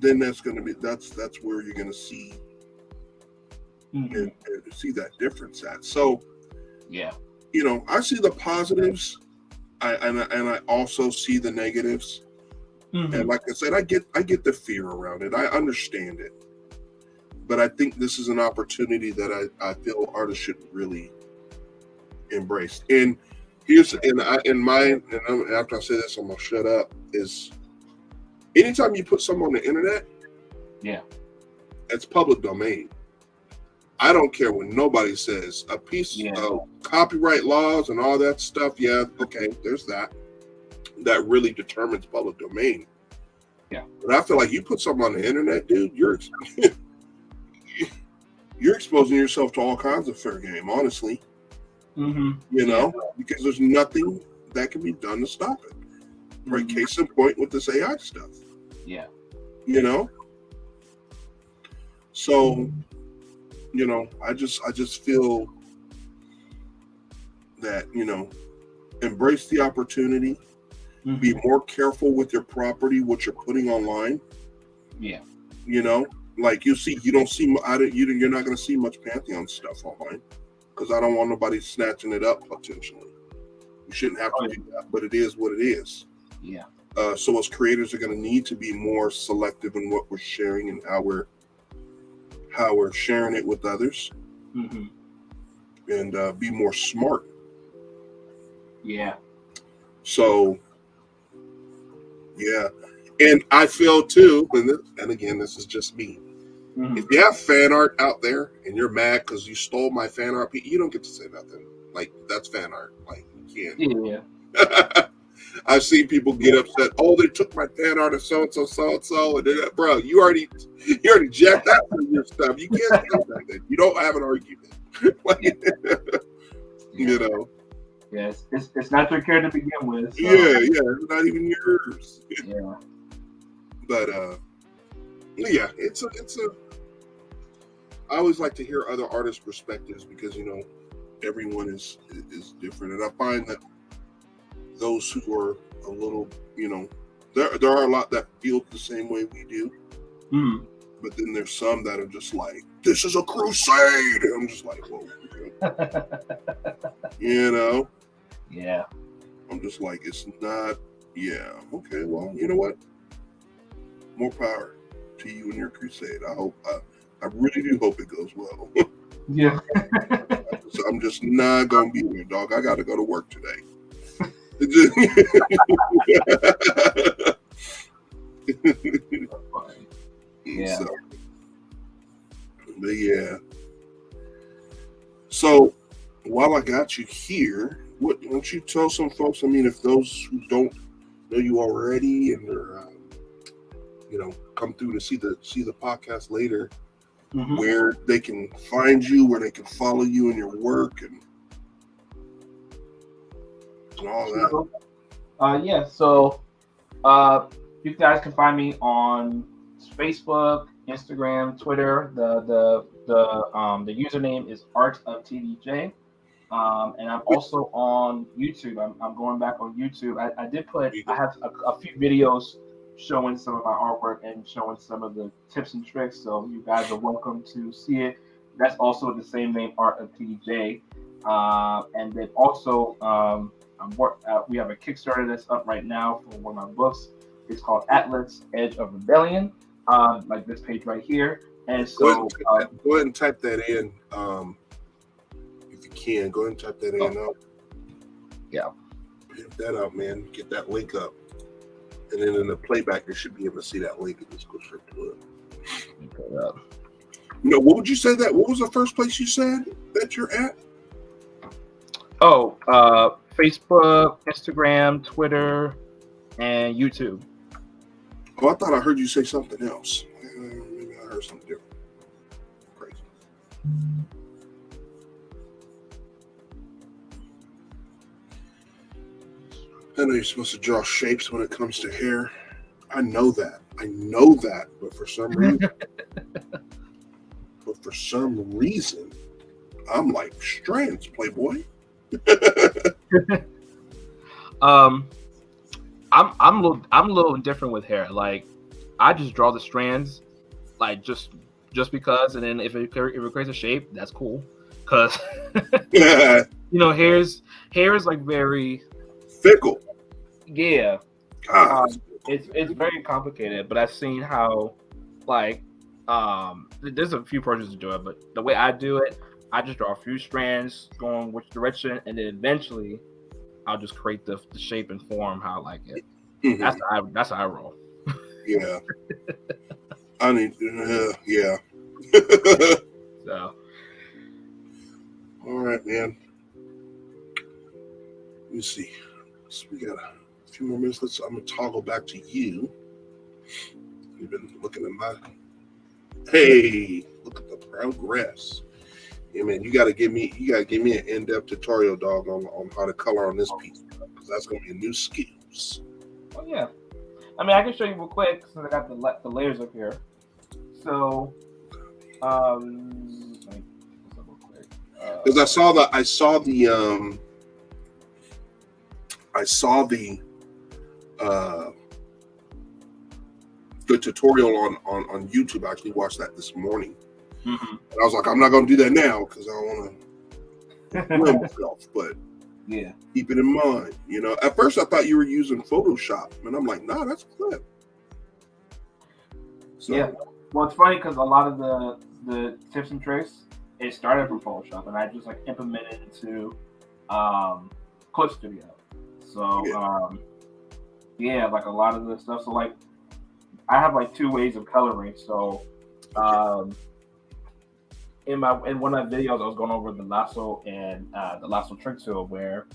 then that's going to be that's where you're going to see and see that difference at. So, yeah, I see the positives, and I also see the negatives. And like I said, I get the fear around it. I understand it, but I think this is an opportunity that I feel artists should really embrace. And after I say this, I'm gonna shut up. Is anytime you put something on the internet, it's public domain. I don't care what nobody says. A piece of copyright laws and all that stuff. Yeah, okay, there's that. That really determines public domain. Yeah, but I feel like you put something on the internet, dude, you're exposing yourself to all kinds of fair game, honestly. Because there's nothing that can be done to stop it. Right? Case in point with this AI stuff. Yeah. So, I just feel that, embrace the opportunity. Be more careful with your property, what you're putting online. Yeah. Like you're not going to see much Pantheon stuff online because I don't want nobody snatching it up potentially. You shouldn't have to do that, but it is what it is. Yeah. So as creators are going to need to be more selective in what we're sharing and how we're sharing it with others. Mm-hmm. and be more smart. Yeah. So yeah, and I feel too, and again, this is just me. Mm-hmm. If you have fan art out there and you're mad because you stole my fan art, you don't get to say nothing. Like, that's fan art. Like, you Yeah. can't. I've seen people get upset. Oh, they took my fan art of so and so, and then, bro, you already jacked out for your stuff. You can't say nothing. You don't have an argument. Like, you know. Yeah, it's not your care to begin with. So. Yeah, it's not even yours. Yeah. But yeah, it's a. I always like to hear other artists' perspectives because everyone is different, and I find that those who are a little, there are a lot that feel the same way we do, but then there's some that are just like, this is a crusade. I'm just like, whoa, Yeah. I'm just like, it's not. Yeah, okay, well, you know what? More power to you and your crusade. I really do hope it goes well. Yeah. So I'm just not gonna be there, dog. I got to go to work today. Yeah. But yeah. So while I got you here, why don't you tell some folks? I mean, if those who don't know you already and are, come through to see the podcast later, where they can find you, where they can follow you in your work and all that. Yeah. So, you guys can find me on Facebook, Instagram, Twitter. The username is Art of TDJ. And I'm also on YouTube. I'm going back on YouTube. I have a few videos showing some of my artwork and showing some of the tips and tricks. So you guys are welcome to see it. That's also the same name, Art of TDJ. And then also, we have a Kickstarter that's up right now for one of my books. It's called Atlas: Edge of Rebellion. Like this page right here. And so go ahead and type that in. If you can, go ahead and type that in. Yeah. Hit that up, man. Get that link up. And then in the playback, you should be able to see that link and just go straight to it. What would you say that? What was the first place you said that you're at? Oh, Facebook, Instagram, Twitter, and YouTube. Oh, I thought I heard you say something else. Maybe I heard something different. Crazy. I know you're supposed to draw shapes when it comes to hair. I know that. But for some reason, I'm like, strands, Playboy. I'm a little different with hair. Like, I just draw the strands, like just because, and then if it creates a shape, that's cool. Cause hair is like very fickle. Yeah. It's very complicated, but I've seen how, like, there's a few approaches to do it, but the way I do it, I just draw a few strands going which direction, and then eventually I'll just create the shape and form how I like it. Mm-hmm. That's how I roll. Yeah. I need yeah. So. All right, man. Let me see. So we got a few more minutes. I'm gonna toggle back to you. You've been looking at my. Hey, look at the progress. Yeah, man, you gotta give me an in-depth tutorial, dog, on how to color on this piece, because that's gonna be new skills. Oh yeah, I mean, I can show you real quick since I got the layers up here. So, because I saw the tutorial on YouTube. I actually watched that this morning. Mm-hmm. And I was like, I'm not going to do that now because I don't want to ruin myself. But yeah, keep it in mind. At first I thought you were using Photoshop, and I'm like, nah, that's Clip. So, yeah. Well, it's funny because a lot of the tips and tricks it started from Photoshop, and I just like implemented it into Clip Studio. So yeah, like a lot of the stuff. So like I have like two ways of coloring. So in one of my videos, I was going over the lasso and the lasso trick tool, where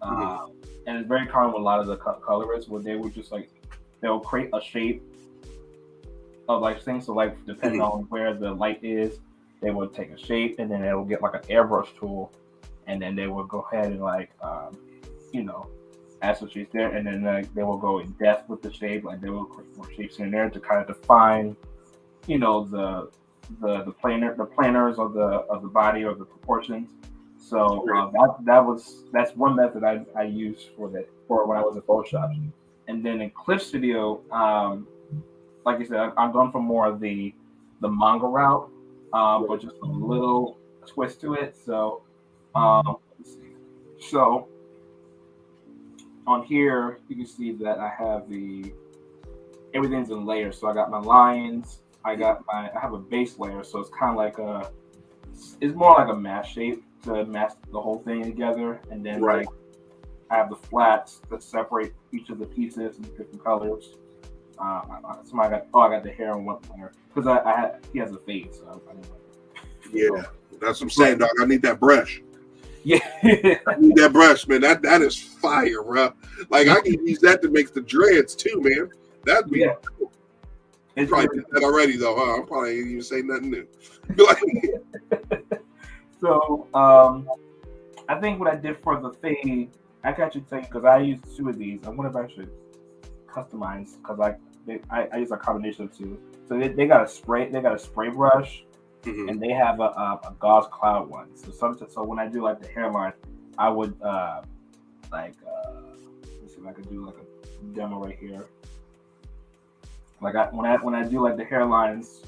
and it's very common with a lot of the colorists, where they would just like they'll create a shape of like things. So like depending on where the light is, they would take a shape, and then they will get like an airbrush tool, and then they will go ahead and like add some shapes there, and then they will go in depth with the shape. Like they will create more shapes in there to kind of define, the planars of the body or the proportions. So that's one method I used for when I was in Photoshop, and then in Clip Studio, like you said, I'm going for more of the manga route, but just a little twist to it. So let's see. So on here you can see that I have everything's in layers. So I got my lines. I have a base layer, so it's kind of like it's more like a mask shape to mask the whole thing together, and then like I have the flats that separate each of the pieces in different colors. I got the hair in one layer because he has a fade, so I didn't yeah, that's what I'm saying, dog. I need that brush. Yeah, I need that brush, man. That is fire, bro. Like I can use that to make the dreads too, man. That'd be cool. You probably did that already, though, huh? I'm probably ain't even saying nothing new. So, I think what I did for the fade, I can actually tell you because I used two of these. I wonder if I should customize because I use a combination of two. So they got a spray brush, and they have a gauze cloud one. So when I do like the hairline, I would let's see if I could do like a demo right here. Like when I do like the hairlines,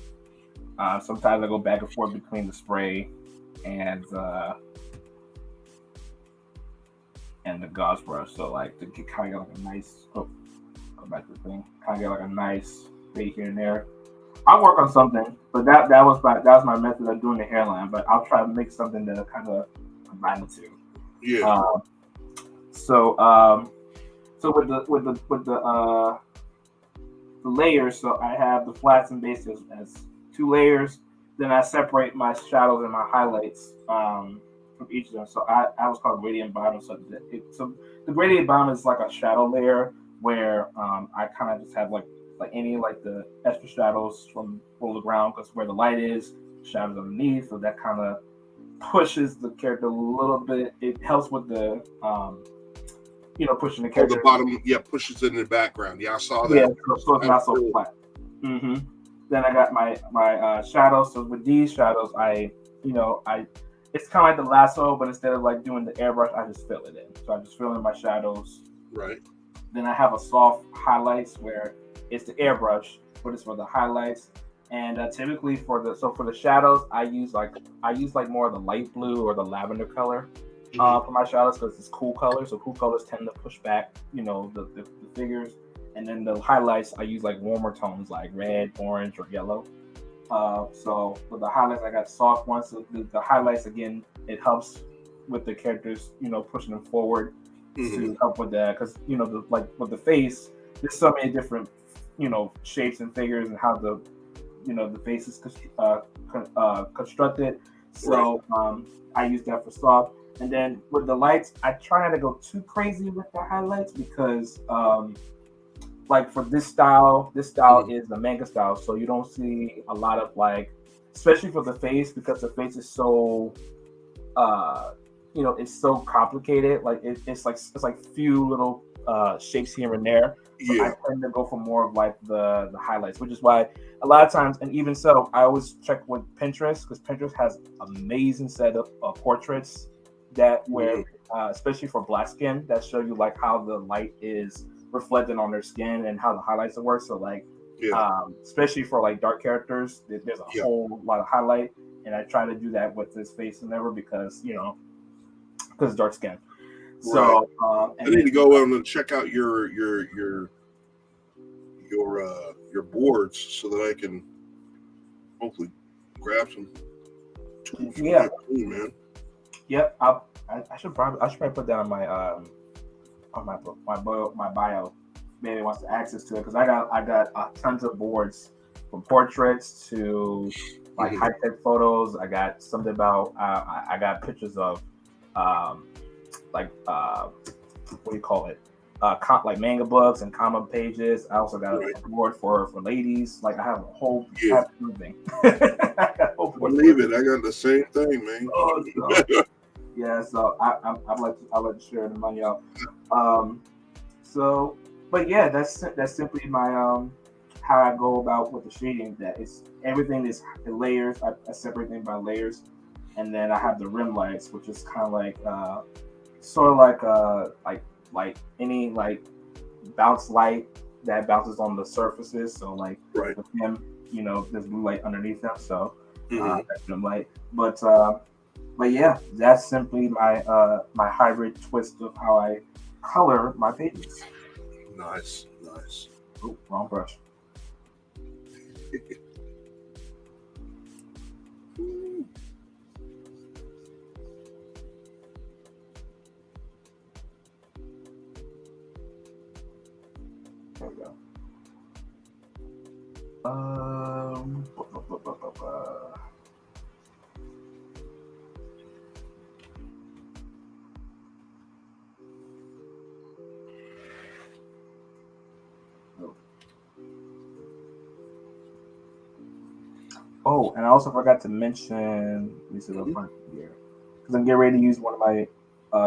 sometimes I go back and forth between the spray and the gauze brush. So like to kind of get like a nice go back to the thing, kind of get like a nice fade here and there. I'll work on something, but that was my method of doing the hairline. But I'll try to make something that kind of combine the two. Yeah. So with the layers, so I have the flats and bases as two layers. Then I separate my shadows and my highlights from each of them. So I was called gradient bound. So the gradient bound is like a shadow layer where I kind of just have like any like the extra shadows from the ground because where the light is, shadows underneath. So that kind of pushes the character a little bit. It helps with the pushing the character. The bottom, pushes it in the background. Yeah, I saw that. Yeah, so it's not so flat. Then I got my shadows. So with these shadows, it's kind of like the lasso, but instead of like doing the airbrush, I just fill it in. So I just fill in my shadows. Right. Then I have a soft highlights where it's the airbrush, but it's for the highlights. And typically for the shadows, I use more of the light blue or the lavender color for my shadows because it's cool colors. So cool colors tend to push back, the figures. And then the highlights, I use like warmer tones like red, orange, or yellow. So for the highlights, I got soft ones. So the highlights, again, it helps with the characters, pushing them forward to help with that. Because, with the face, there's so many different, shapes and figures and how the face is constructed. So I use that for soft. And then with the lights, I try not to go too crazy with the highlights because like for this style is the manga style, so you don't see a lot of like, especially for the face because the face is so it's so complicated. Like it's like few little shapes here and there. So I tend to go for more of like the highlights, which is why a lot of times, and even so, I always check with Pinterest because Pinterest has amazing set of portraits that where especially for black skin that show you like how the light is reflected on their skin and how the highlights work. So like especially for like dark characters, there's a whole lot of highlight, and I try to do that with this face and never because because dark skin. So I need to go and check out your boards so that I can hopefully grab some tools Yeah. for that too, man. Yep. I should probably put that on my bio. Maybe wants to access to it because I got tons of boards from portraits to like high tech photos. I got something about I got pictures of like what do you call it? Like manga books and comic pages. I also got a board for ladies. Like I have a whole everything. Believe it, I got the same thing, man. Oh, yeah, so I'd like to share the money out. So, but yeah, that's simply my how I go about with the shading. That it's everything is layers. I separate them by layers, and then I have the rim lights, which is kind of like sort of like any like bounce light that bounces on the surfaces. So like with him, there's blue light underneath them. So that's rim light, but yeah, that's simply my my hybrid twist of how I color my pages. Nice. Oh, wrong brush. There we go. Oh, and I also forgot to mention, let me see the front here, because I'm getting ready to use one of my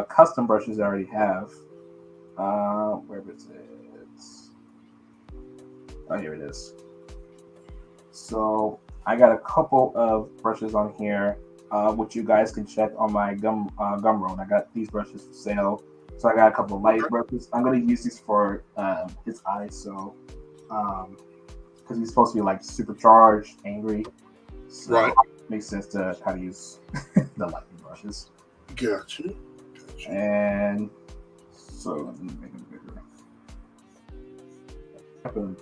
custom brushes I already have. Where is it? Oh, here it is. So I got a couple of brushes on here, which you guys can check on my Gumroad. I got these brushes for sale. So I got a couple of light brushes. I'm gonna use these for his eyes, so because he's supposed to be like supercharged, angry. So it makes sense to how to use the lightning brushes. Gotcha. And so let me make it bigger. I put them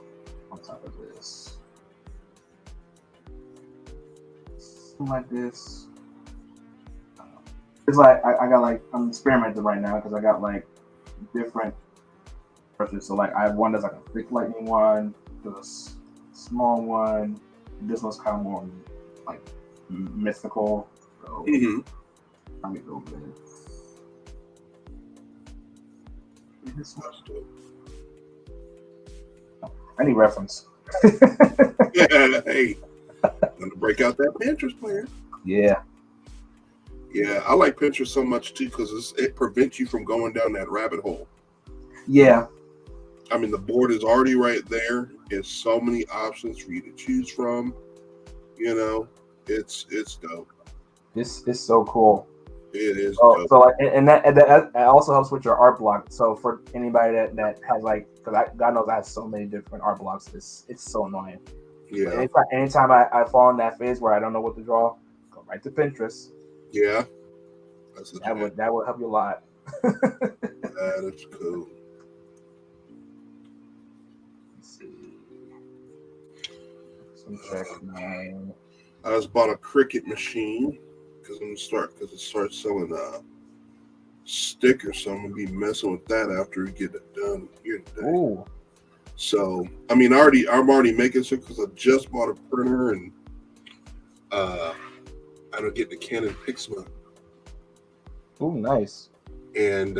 on top of this. Something like this. It's like I got like I'm experimenting right now because I got like different brushes. So like I have one that's like a thick lightning one, this small one. This one's kind of more like mystical. So let me go there. This one's I need reference. Yeah, hey, gonna break out that Pinterest player. Yeah. Yeah, I like Pinterest so much too because it prevents you from going down that rabbit hole. Yeah. I mean, the board is already right there. It's so many options for you to choose from. It's dope. This is so cool. It is dope. So like, and that also helps with your art block. So for anybody that has like, because God knows I have so many different art blocks. It's so annoying. Yeah. Anytime I fall in that phase where I don't know what to draw, go right to Pinterest. Yeah. That would help you a lot. That is cool. Let's see. Check my. I just bought a Cricut machine because it starts selling stickers, so I'm gonna be messing with that after we get it done here today. Ooh. So I mean, I'm already making stuff because I just bought a printer and I don't get the Canon Pixma. Ooh, nice. And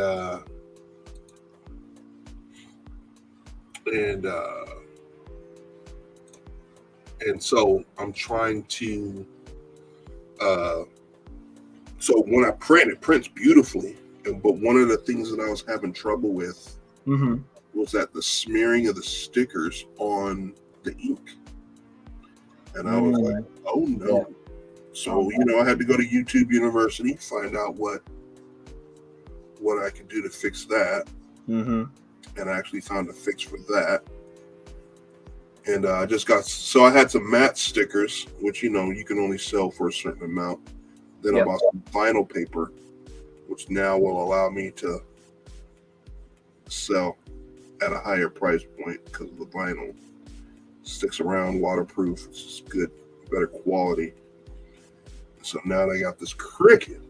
so I'm trying to so when I print, it prints beautifully. But one of the things that I was having trouble with was that the smearing of the stickers on the ink. And I was like, oh no. Yeah. So, I had to go to YouTube University, find out what I could do to fix that. And I actually found a fix for that. And I had some matte stickers, which, you can only sell for a certain amount. Then I bought some vinyl paper, which now will allow me to sell at a higher price point because the vinyl sticks around, waterproof, it's good, better quality. So now they got this Cricut.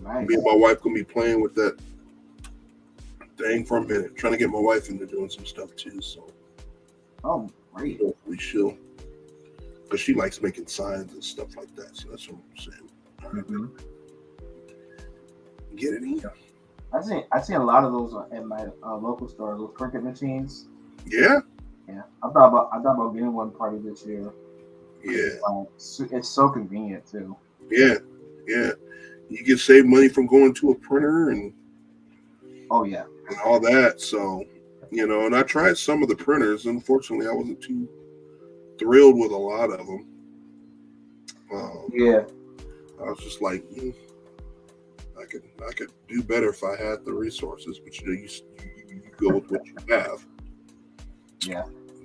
Nice. Me and my wife gonna be playing with that thing for a minute, trying to get my wife into doing some stuff too. So, Oh, great. hopefully she'll, because she likes making signs and stuff like that. So that's what I'm saying. Mm-hmm. Get it in. I seen a lot of those at my local store. Those Cricut machines. Yeah. Yeah, I thought about getting one party this year. Yeah. It's so convenient too. Yeah. Yeah. You can save money from going to a printer and Oh yeah. and all that. So, and I tried some of the printers. Unfortunately, I wasn't too thrilled with a lot of them. Yeah. I was just like, I could do better if I had the resources, but you go with what you have. Yeah.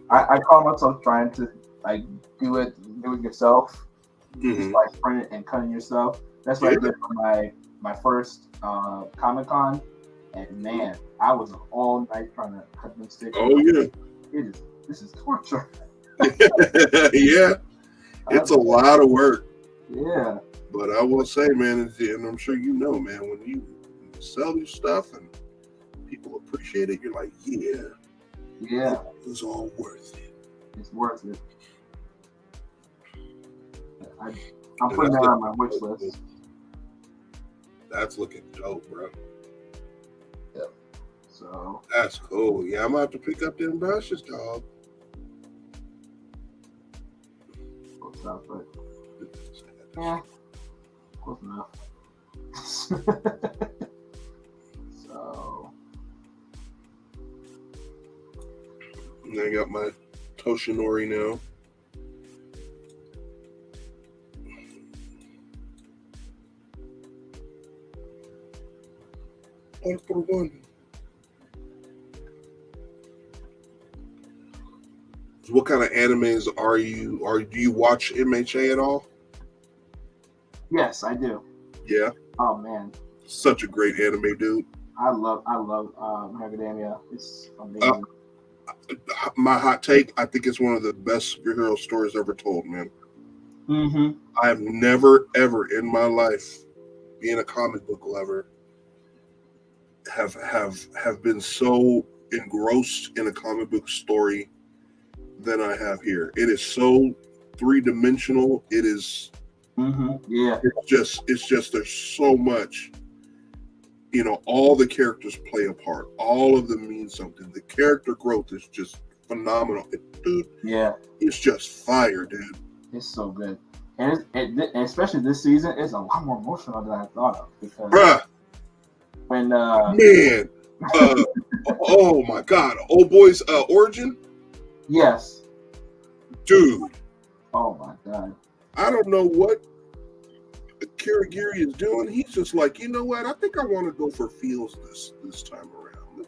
I call myself trying to like do it yourself. Mm-hmm. Just like print it and cut it yourself. That's what I did for my first Comic-Con. And man, I was up all night trying to cut them stickers. Oh yeah. This is torture. Yeah. It's a lot of work. Yeah. But I will say, man, and I'm sure you know, man, when you sell your stuff and people appreciate it, you're like, yeah. It was all worth it. It's worth it. I'm putting that on my wish list. That's looking dope, bro. Yep. So that's cool. Yeah, I'm gonna have to pick up them brushes, dog. close enough, but yeah, close enough. So and I got my Toshinori now. All for one. So what kind of animes are you? Or do you watch MHA at all? yes, I do. Yeah. Oh man, Such a great anime, dude. I love Macadamia. It's amazing. My hot take: I think it's one of the best superhero stories ever told, man. Mm-hmm. I've never, ever in my life, being a comic book lover, have been so engrossed in a comic book story than I have here. It is so three-dimensional. It is. Mm-hmm. Yeah. It's just there's so much. All the characters play a part. All of them mean something. The character growth is just phenomenal, dude. Yeah. It's just fire, dude. It's so good, and especially this season, it's a lot more emotional than I thought of because when man, oh my God, old boy's origin. Yes. Dude. Oh my God. I don't know what Kirigiri is doing. He's just like, you know what? I think I want to go for feels this time around.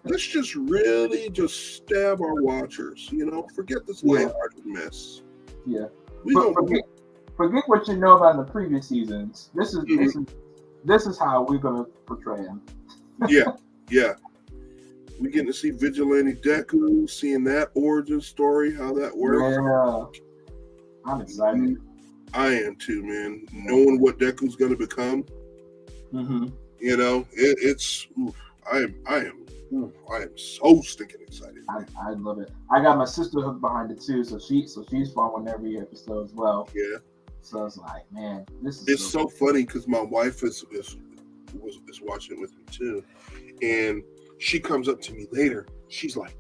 Let's just really just stab our watchers. Forget this lighthearted mess. Yeah. Forget what you know about the previous seasons. This is how we're gonna portray him. Yeah. We getting to see Vigilante Deku, seeing that origin story, how that works. Yeah. I'm excited. I am too, man. Knowing what Deku's going to become, it's. I am so stinking excited. I love it. I got my sister hooked behind it too, so she's following every episode as well. Yeah. So it's like, man, this is. It's so funny because my wife is watching it with me too, and she comes up to me later. She's like,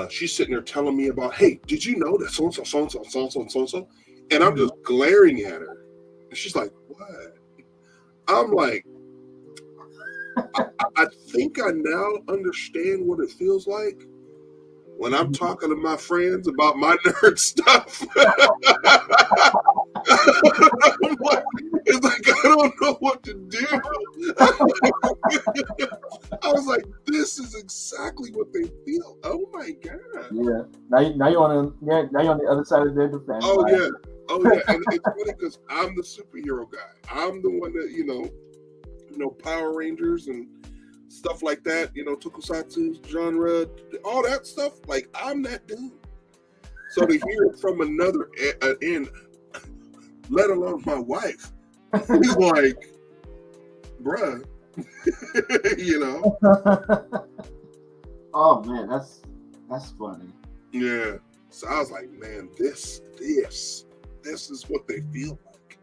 she's sitting there telling me about, hey, did you know that so-and-so, and I'm just glaring at her. And she's like, what? I'm like, I think I now understand what it feels like when I'm talking to my friends about my nerd stuff. It's like, I don't know what to do. I was like, this is exactly what they feel. Oh my God. Yeah. Now you're on the other side of the fence. Oh yeah. And it's funny because I'm the superhero guy. I'm the one that, Power Rangers and stuff like that, tokusatsu genre, all that stuff. Like, I'm that dude. So to hear it from another end, let alone my wife, he's like, bruh, you know. Oh man, that's funny. Yeah. So I was like, man, this is what they feel like.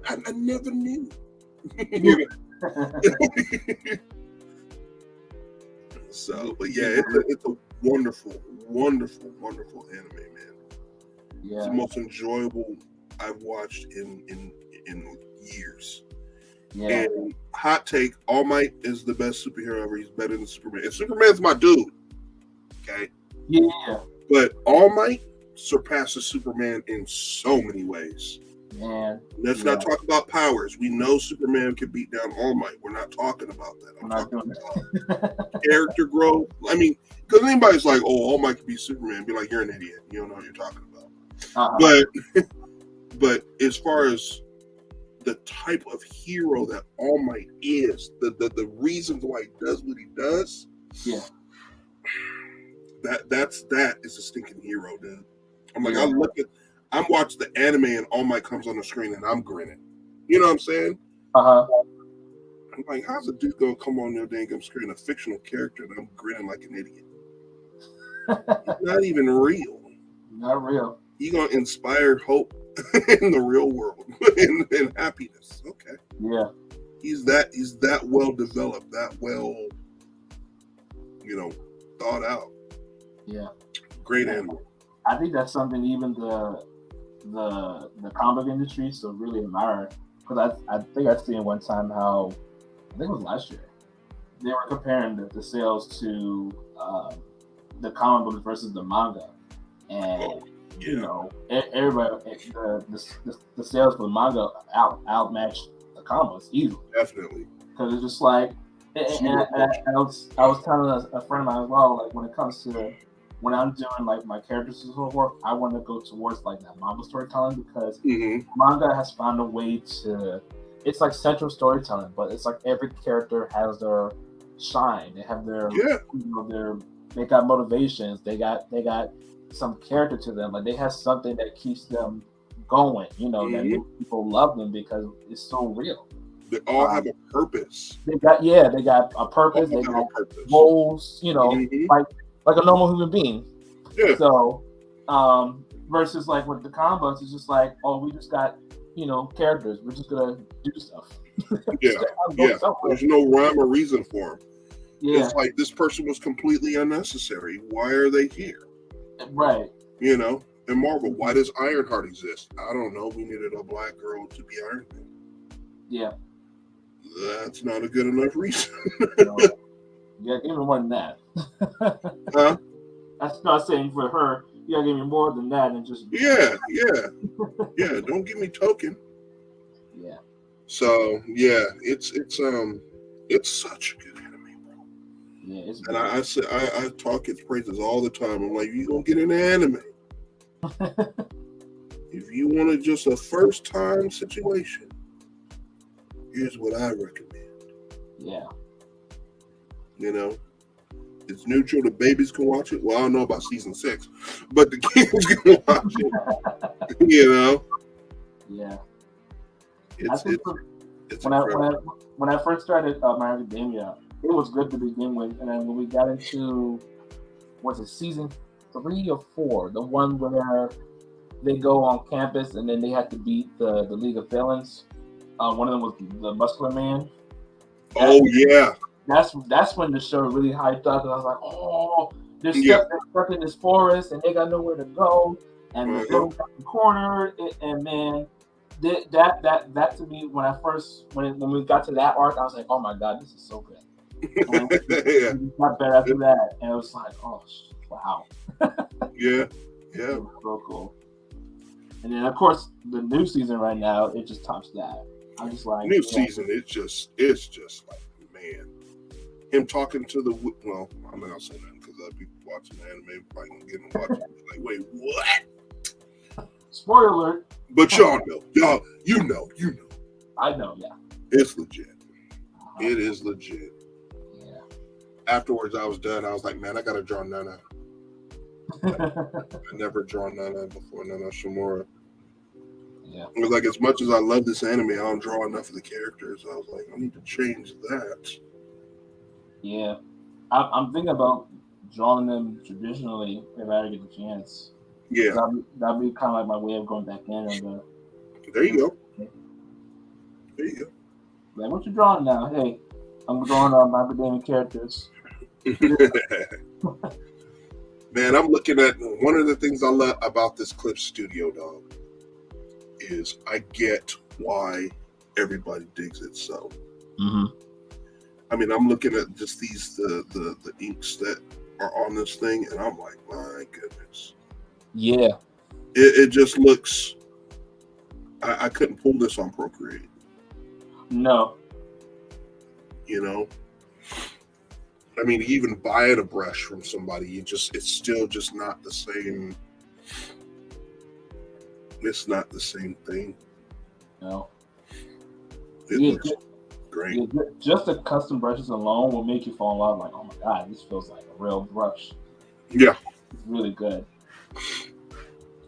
I never knew. You know? So, but yeah, it's a wonderful, wonderful, wonderful anime, man. Yeah. It's the most enjoyable I've watched in years. Yeah. And hot take, All Might is the best superhero ever. He's better than Superman. And Superman's my dude. Okay. Yeah. But All Might surpasses Superman in so many ways. Man. Let's not talk about powers. We know Superman can beat down All Might. We're not talking about that. I'm talking about character growth. I mean, because anybody's like, oh, All Might can beat Superman, be like, you're an idiot. You don't know what you're talking about. But as far as the type of hero that All Might is, the reasons why he does what he does, that is a stinking hero, dude. I'm like, I'm watching the anime and All Might comes on the screen and I'm grinning. You know what I'm saying? I'm like, how's a dude gonna come on your dang screen, a fictional character, and I'm grinning like an idiot? Not even real. Not real. You gonna inspire hope in the real world and happiness. Okay. Yeah. He's that well developed, that well, thought out. Yeah. Great animal. I think that's something even the comic industry so really admire, because I think I seen one time how, I think it was last year, they were comparing the sales to the comic books versus the manga, and everybody, the sales for the manga outmatched the comics easily. Definitely. Because it's just like, and I was telling a friend of mine as well, like when it comes to when I'm doing like my characters and so forth, I want to go towards like that manga storytelling, because manga has found a way to, it's like central storytelling, but it's like every character has their shine. They have their, they got motivations. They got some character to them. Like they have something that keeps them going. That makes people love them because it's so real. They all have a purpose. They got a purpose. They got goals. Like a normal human being. Yeah. So, versus like with the comic books, it's just like, oh, we just got, characters. We're just gonna do stuff. Yeah. There's no rhyme or reason for them. Yeah. It's like this person was completely unnecessary. Why are they here? Right. In Marvel, why does Ironheart exist? I don't know. We needed a black girl to be Iron Man. Yeah. That's not a good enough reason. Yeah, give me more than that. Huh? That's not saying for her. You gotta give me more than that, and just yeah. Don't give me token. Yeah. So yeah, it's such a good anime, bro. Yeah, it's. And I talk its praises all the time. I'm like, you gonna get an anime. If you want just a first time situation, here's what I recommend. Yeah. It's neutral. The babies can watch it. Well, I don't know about season 6, but the kids can watch it. Yeah. It's when I first started my academia, it was good to begin with, and then when we got into, was it season 3 or 4, the one where they go on campus and then they had to beat the League of Villains. One of them was the Muscular Man. Yeah. That's when the show really hyped up, and I was like, oh, they're stuck in this forest and they got nowhere to go, and the villain got cornered, and man, that to me, when we got to that arc, I was like, oh my god, this is so good. And it got better after that, and it was like, oh wow. Yeah. It was so cool. And then of course the new season right now, it just tops that. I'm just like, new season, it's just like, man, him talking to I'm not gonna say that because other people watching the anime probably gonna get him watching it like, wait, what? Spoiler alert. But y'all know. You know. I know, yeah. It's legit. It is legit. Yeah. Afterwards, I was done. I was like, man, I gotta draw Nana. I never drawn Nana before, Nana Shimura. Yeah. It was like, as much as I love this anime, I don't draw enough of the characters. I was like, I need to change that. Yeah. I'm thinking about drawing them traditionally if I ever get the chance. Yeah. That'd be kind of like my way of going back in. And there you go. There you go. Like, what you drawing now? Hey, I'm drawing my academic characters. Man, I'm looking at one of the things I love about this Clip Studio, dog, is I get why everybody digs it so. Mm-hmm. I mean, I'm looking at just the inks that are on this thing, and I'm like, my goodness. Yeah. It just looks. I couldn't pull this on Procreate. No. You know. I mean, even buying a brush from somebody, it's still just not the same. It's not the same thing. No. It looks great. Yeah, just the custom brushes alone will make you fall in love. Like, oh my god, this feels like a real brush. Yeah. It's really good.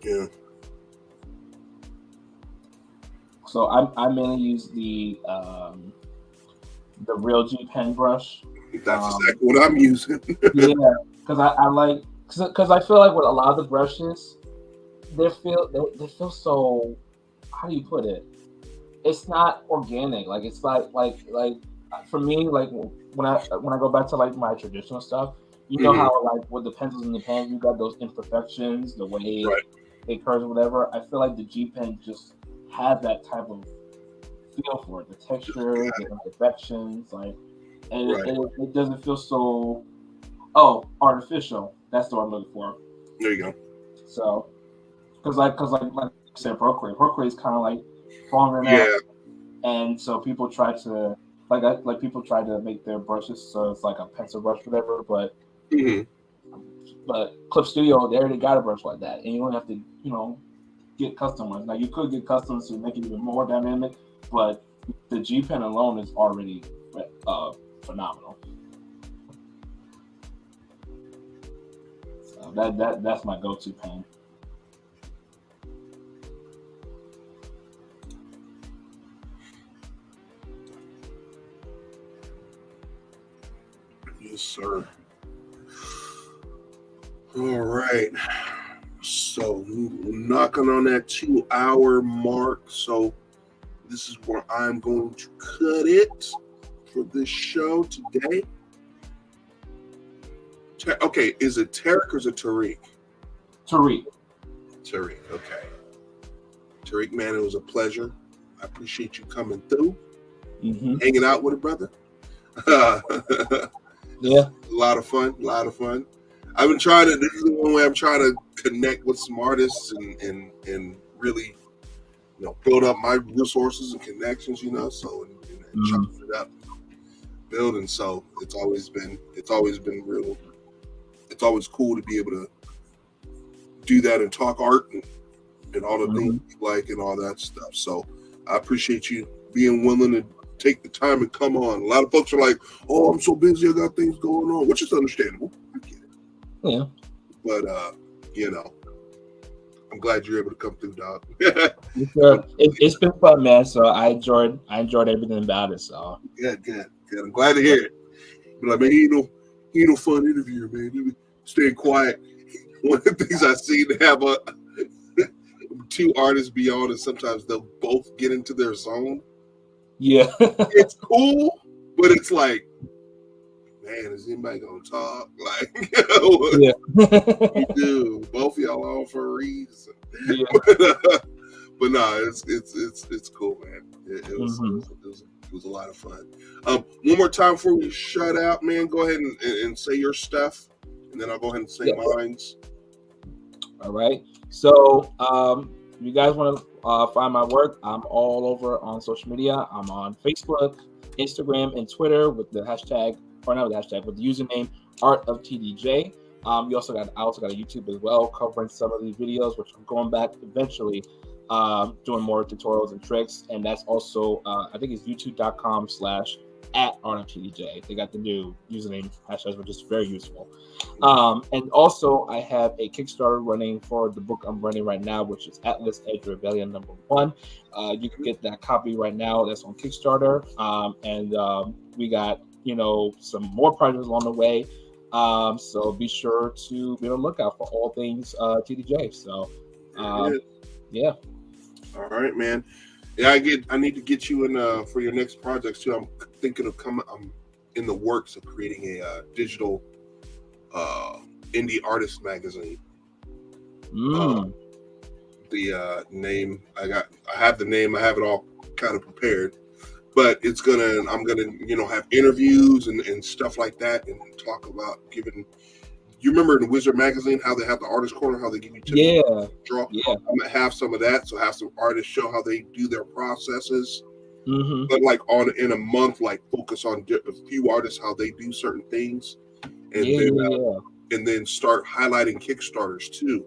Yeah. So I mainly use the real G pen brush. That's exactly what I'm using. Yeah, because I like because I feel like with a lot of the brushes, they feel so. How do you put it? It's not organic. Like it's like for me, like when I go back to like my traditional stuff, you know how like with the pencils in the pen, you got those imperfections, the way it curves or whatever. I feel like the G pen just has that type of feel for it, the texture, the imperfections, like. And it doesn't feel so artificial. That's the word I'm looking for. There you go. So, because like I said, Procreate is kind of like falling in that, and so people try to people try to make their brushes so it's like a pencil brush, whatever. But but Clip Studio, they already got a brush like that, and you don't have to get custom ones. Now you could get custom to make it even more dynamic, but the G pen alone is already phenomenal. So that's my go-to pen. Yes, sir. All right. So knocking on that 2-hour mark. So this is where I'm going to cut it for this show today. Okay, is it Tarik or is it Tarik? Tarik, okay. Tarik, man, it was a pleasure. I appreciate you coming through, hanging out with a brother. Yeah. A lot of fun. I've been trying to, this is the one way I'm trying to connect with some artists and really, build up my resources and connections, so and chopping it up, building. So it's always been real. It's always cool to be able to do that and talk art and all the things you like and all that stuff. So I appreciate you being willing to take the time and come on. A lot of folks are like, "Oh, I'm so busy, I got things going on," which is understandable. I get it. Yeah. But I'm glad you're able to come through, dog. It's been fun, man. So I enjoyed everything about it. So good. I'm glad to hear it. But like, man, he ain't no fun interviewer, man. He was staying quiet. One of the things I see to have two artists be on, and sometimes they'll both get into their zone. Yeah. It's cool, but it's like, man, is anybody gonna talk? Like, yeah. You do. Both of y'all on for a reason. Yeah. But no, it's cool, man. It was a lot of fun. One more time before we shut out, man, go ahead and say your stuff, and then I'll go ahead and say mine. All right. So, if you guys want to find my work, I'm all over on social media. I'm on Facebook, Instagram, and Twitter with the hashtag, or not with the hashtag, with the username Art of TDJ. I also got a YouTube as well, covering some of these videos, which I'm going back eventually, doing more tutorials and tricks. And that's also, I think it's youtube.com/ at RFTDJ. They got the new username hashtags, which is very useful. And also, I have a Kickstarter running for the book I'm running right now, which is Atlas Edge Rebellion #1. You can get that copy right now. That's on Kickstarter. And we got, some more projects along the way. So be sure to be on the lookout for all things TDJ. So, yeah. All right, man. Yeah, I need to get you in for your next projects too. I'm thinking of I'm in the works of creating a digital indie artist magazine. The name I have the name. I have it all kind of prepared, but I'm gonna have interviews and stuff like that, and talk about giving. You remember in Wizard magazine how they have the artist corner, how they give you tips to draw? Yeah. I'm gonna have some of that, so have some artists show how they do their processes. But like in a month, like focus on a few artists, how they do certain things, and then start highlighting Kickstarters too.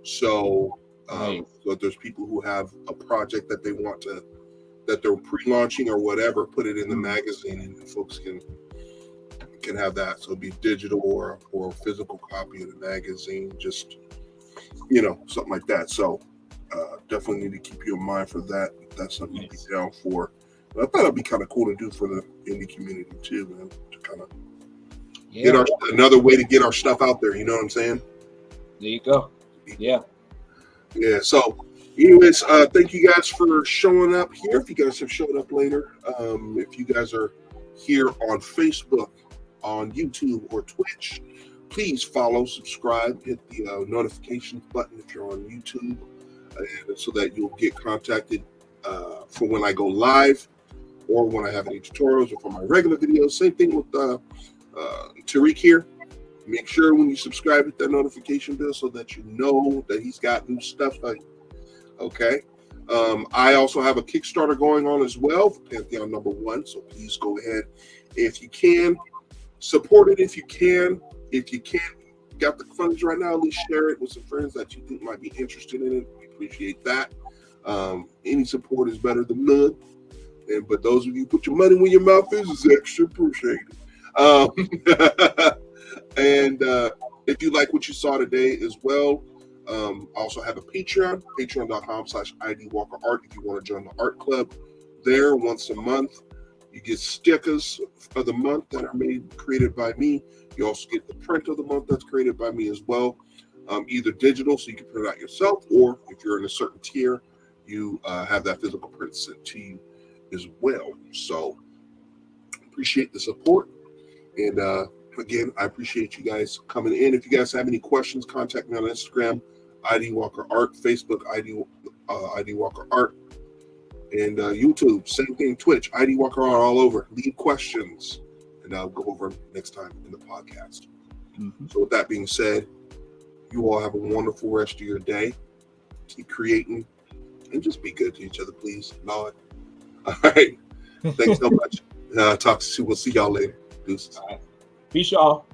So, so if there's people who have a project that they want that they're pre-launching or whatever, put it in the magazine, and folks can have that. So it'd be digital or a physical copy of the magazine, just something like that. So definitely need to keep you in mind for that. If that's something you'd be down for. But I thought it'd be kind of cool to do for the indie community too, man, to kind of get another way to get our stuff out there. You know what I'm saying? There you go. Yeah. So anyways, thank you guys for showing up here. If you guys have showed up later, if you guys are here on Facebook, on YouTube or Twitch, please follow, subscribe, hit the notifications button if you're on YouTube, so that you'll get contacted for when I go live or when I have any tutorials or for my regular videos. Same thing with Tarik here. Make sure when you subscribe, hit that notification bell so that you know that he's got new stuff. Okay. I also have a Kickstarter going on as well for Pantheon #1. So please go ahead if you can. Support it if you can. If you can't, got the funds right now, at least share it with some friends that you think might be interested in it. We appreciate that. Any support is better than none. But those of you put your money where your mouth is extra appreciated. And if you like what you saw today as well, I also have a Patreon, patreon.com/IDWalkerArt. If you want to join the art club there once a month, you get stickers of the month that are created by me. You also get the print of the month that's created by me as well, either digital, so you can print it out yourself, or if you're in a certain tier, you have that physical print sent to you as well. So appreciate the support. And again, I appreciate you guys coming in. If you guys have any questions, contact me on Instagram, IDWalkerArt, Facebook, IDWalkerArt. And YouTube, same thing, Twitch, IDWalkerArt all over. Leave questions, and I'll go over them next time in the podcast. So with that being said, you all have a wonderful rest of your day. Keep creating, and just be good to each other, please. Lord. All right. Thanks so much. We'll see y'all later. Deuces. All right. Peace, y'all.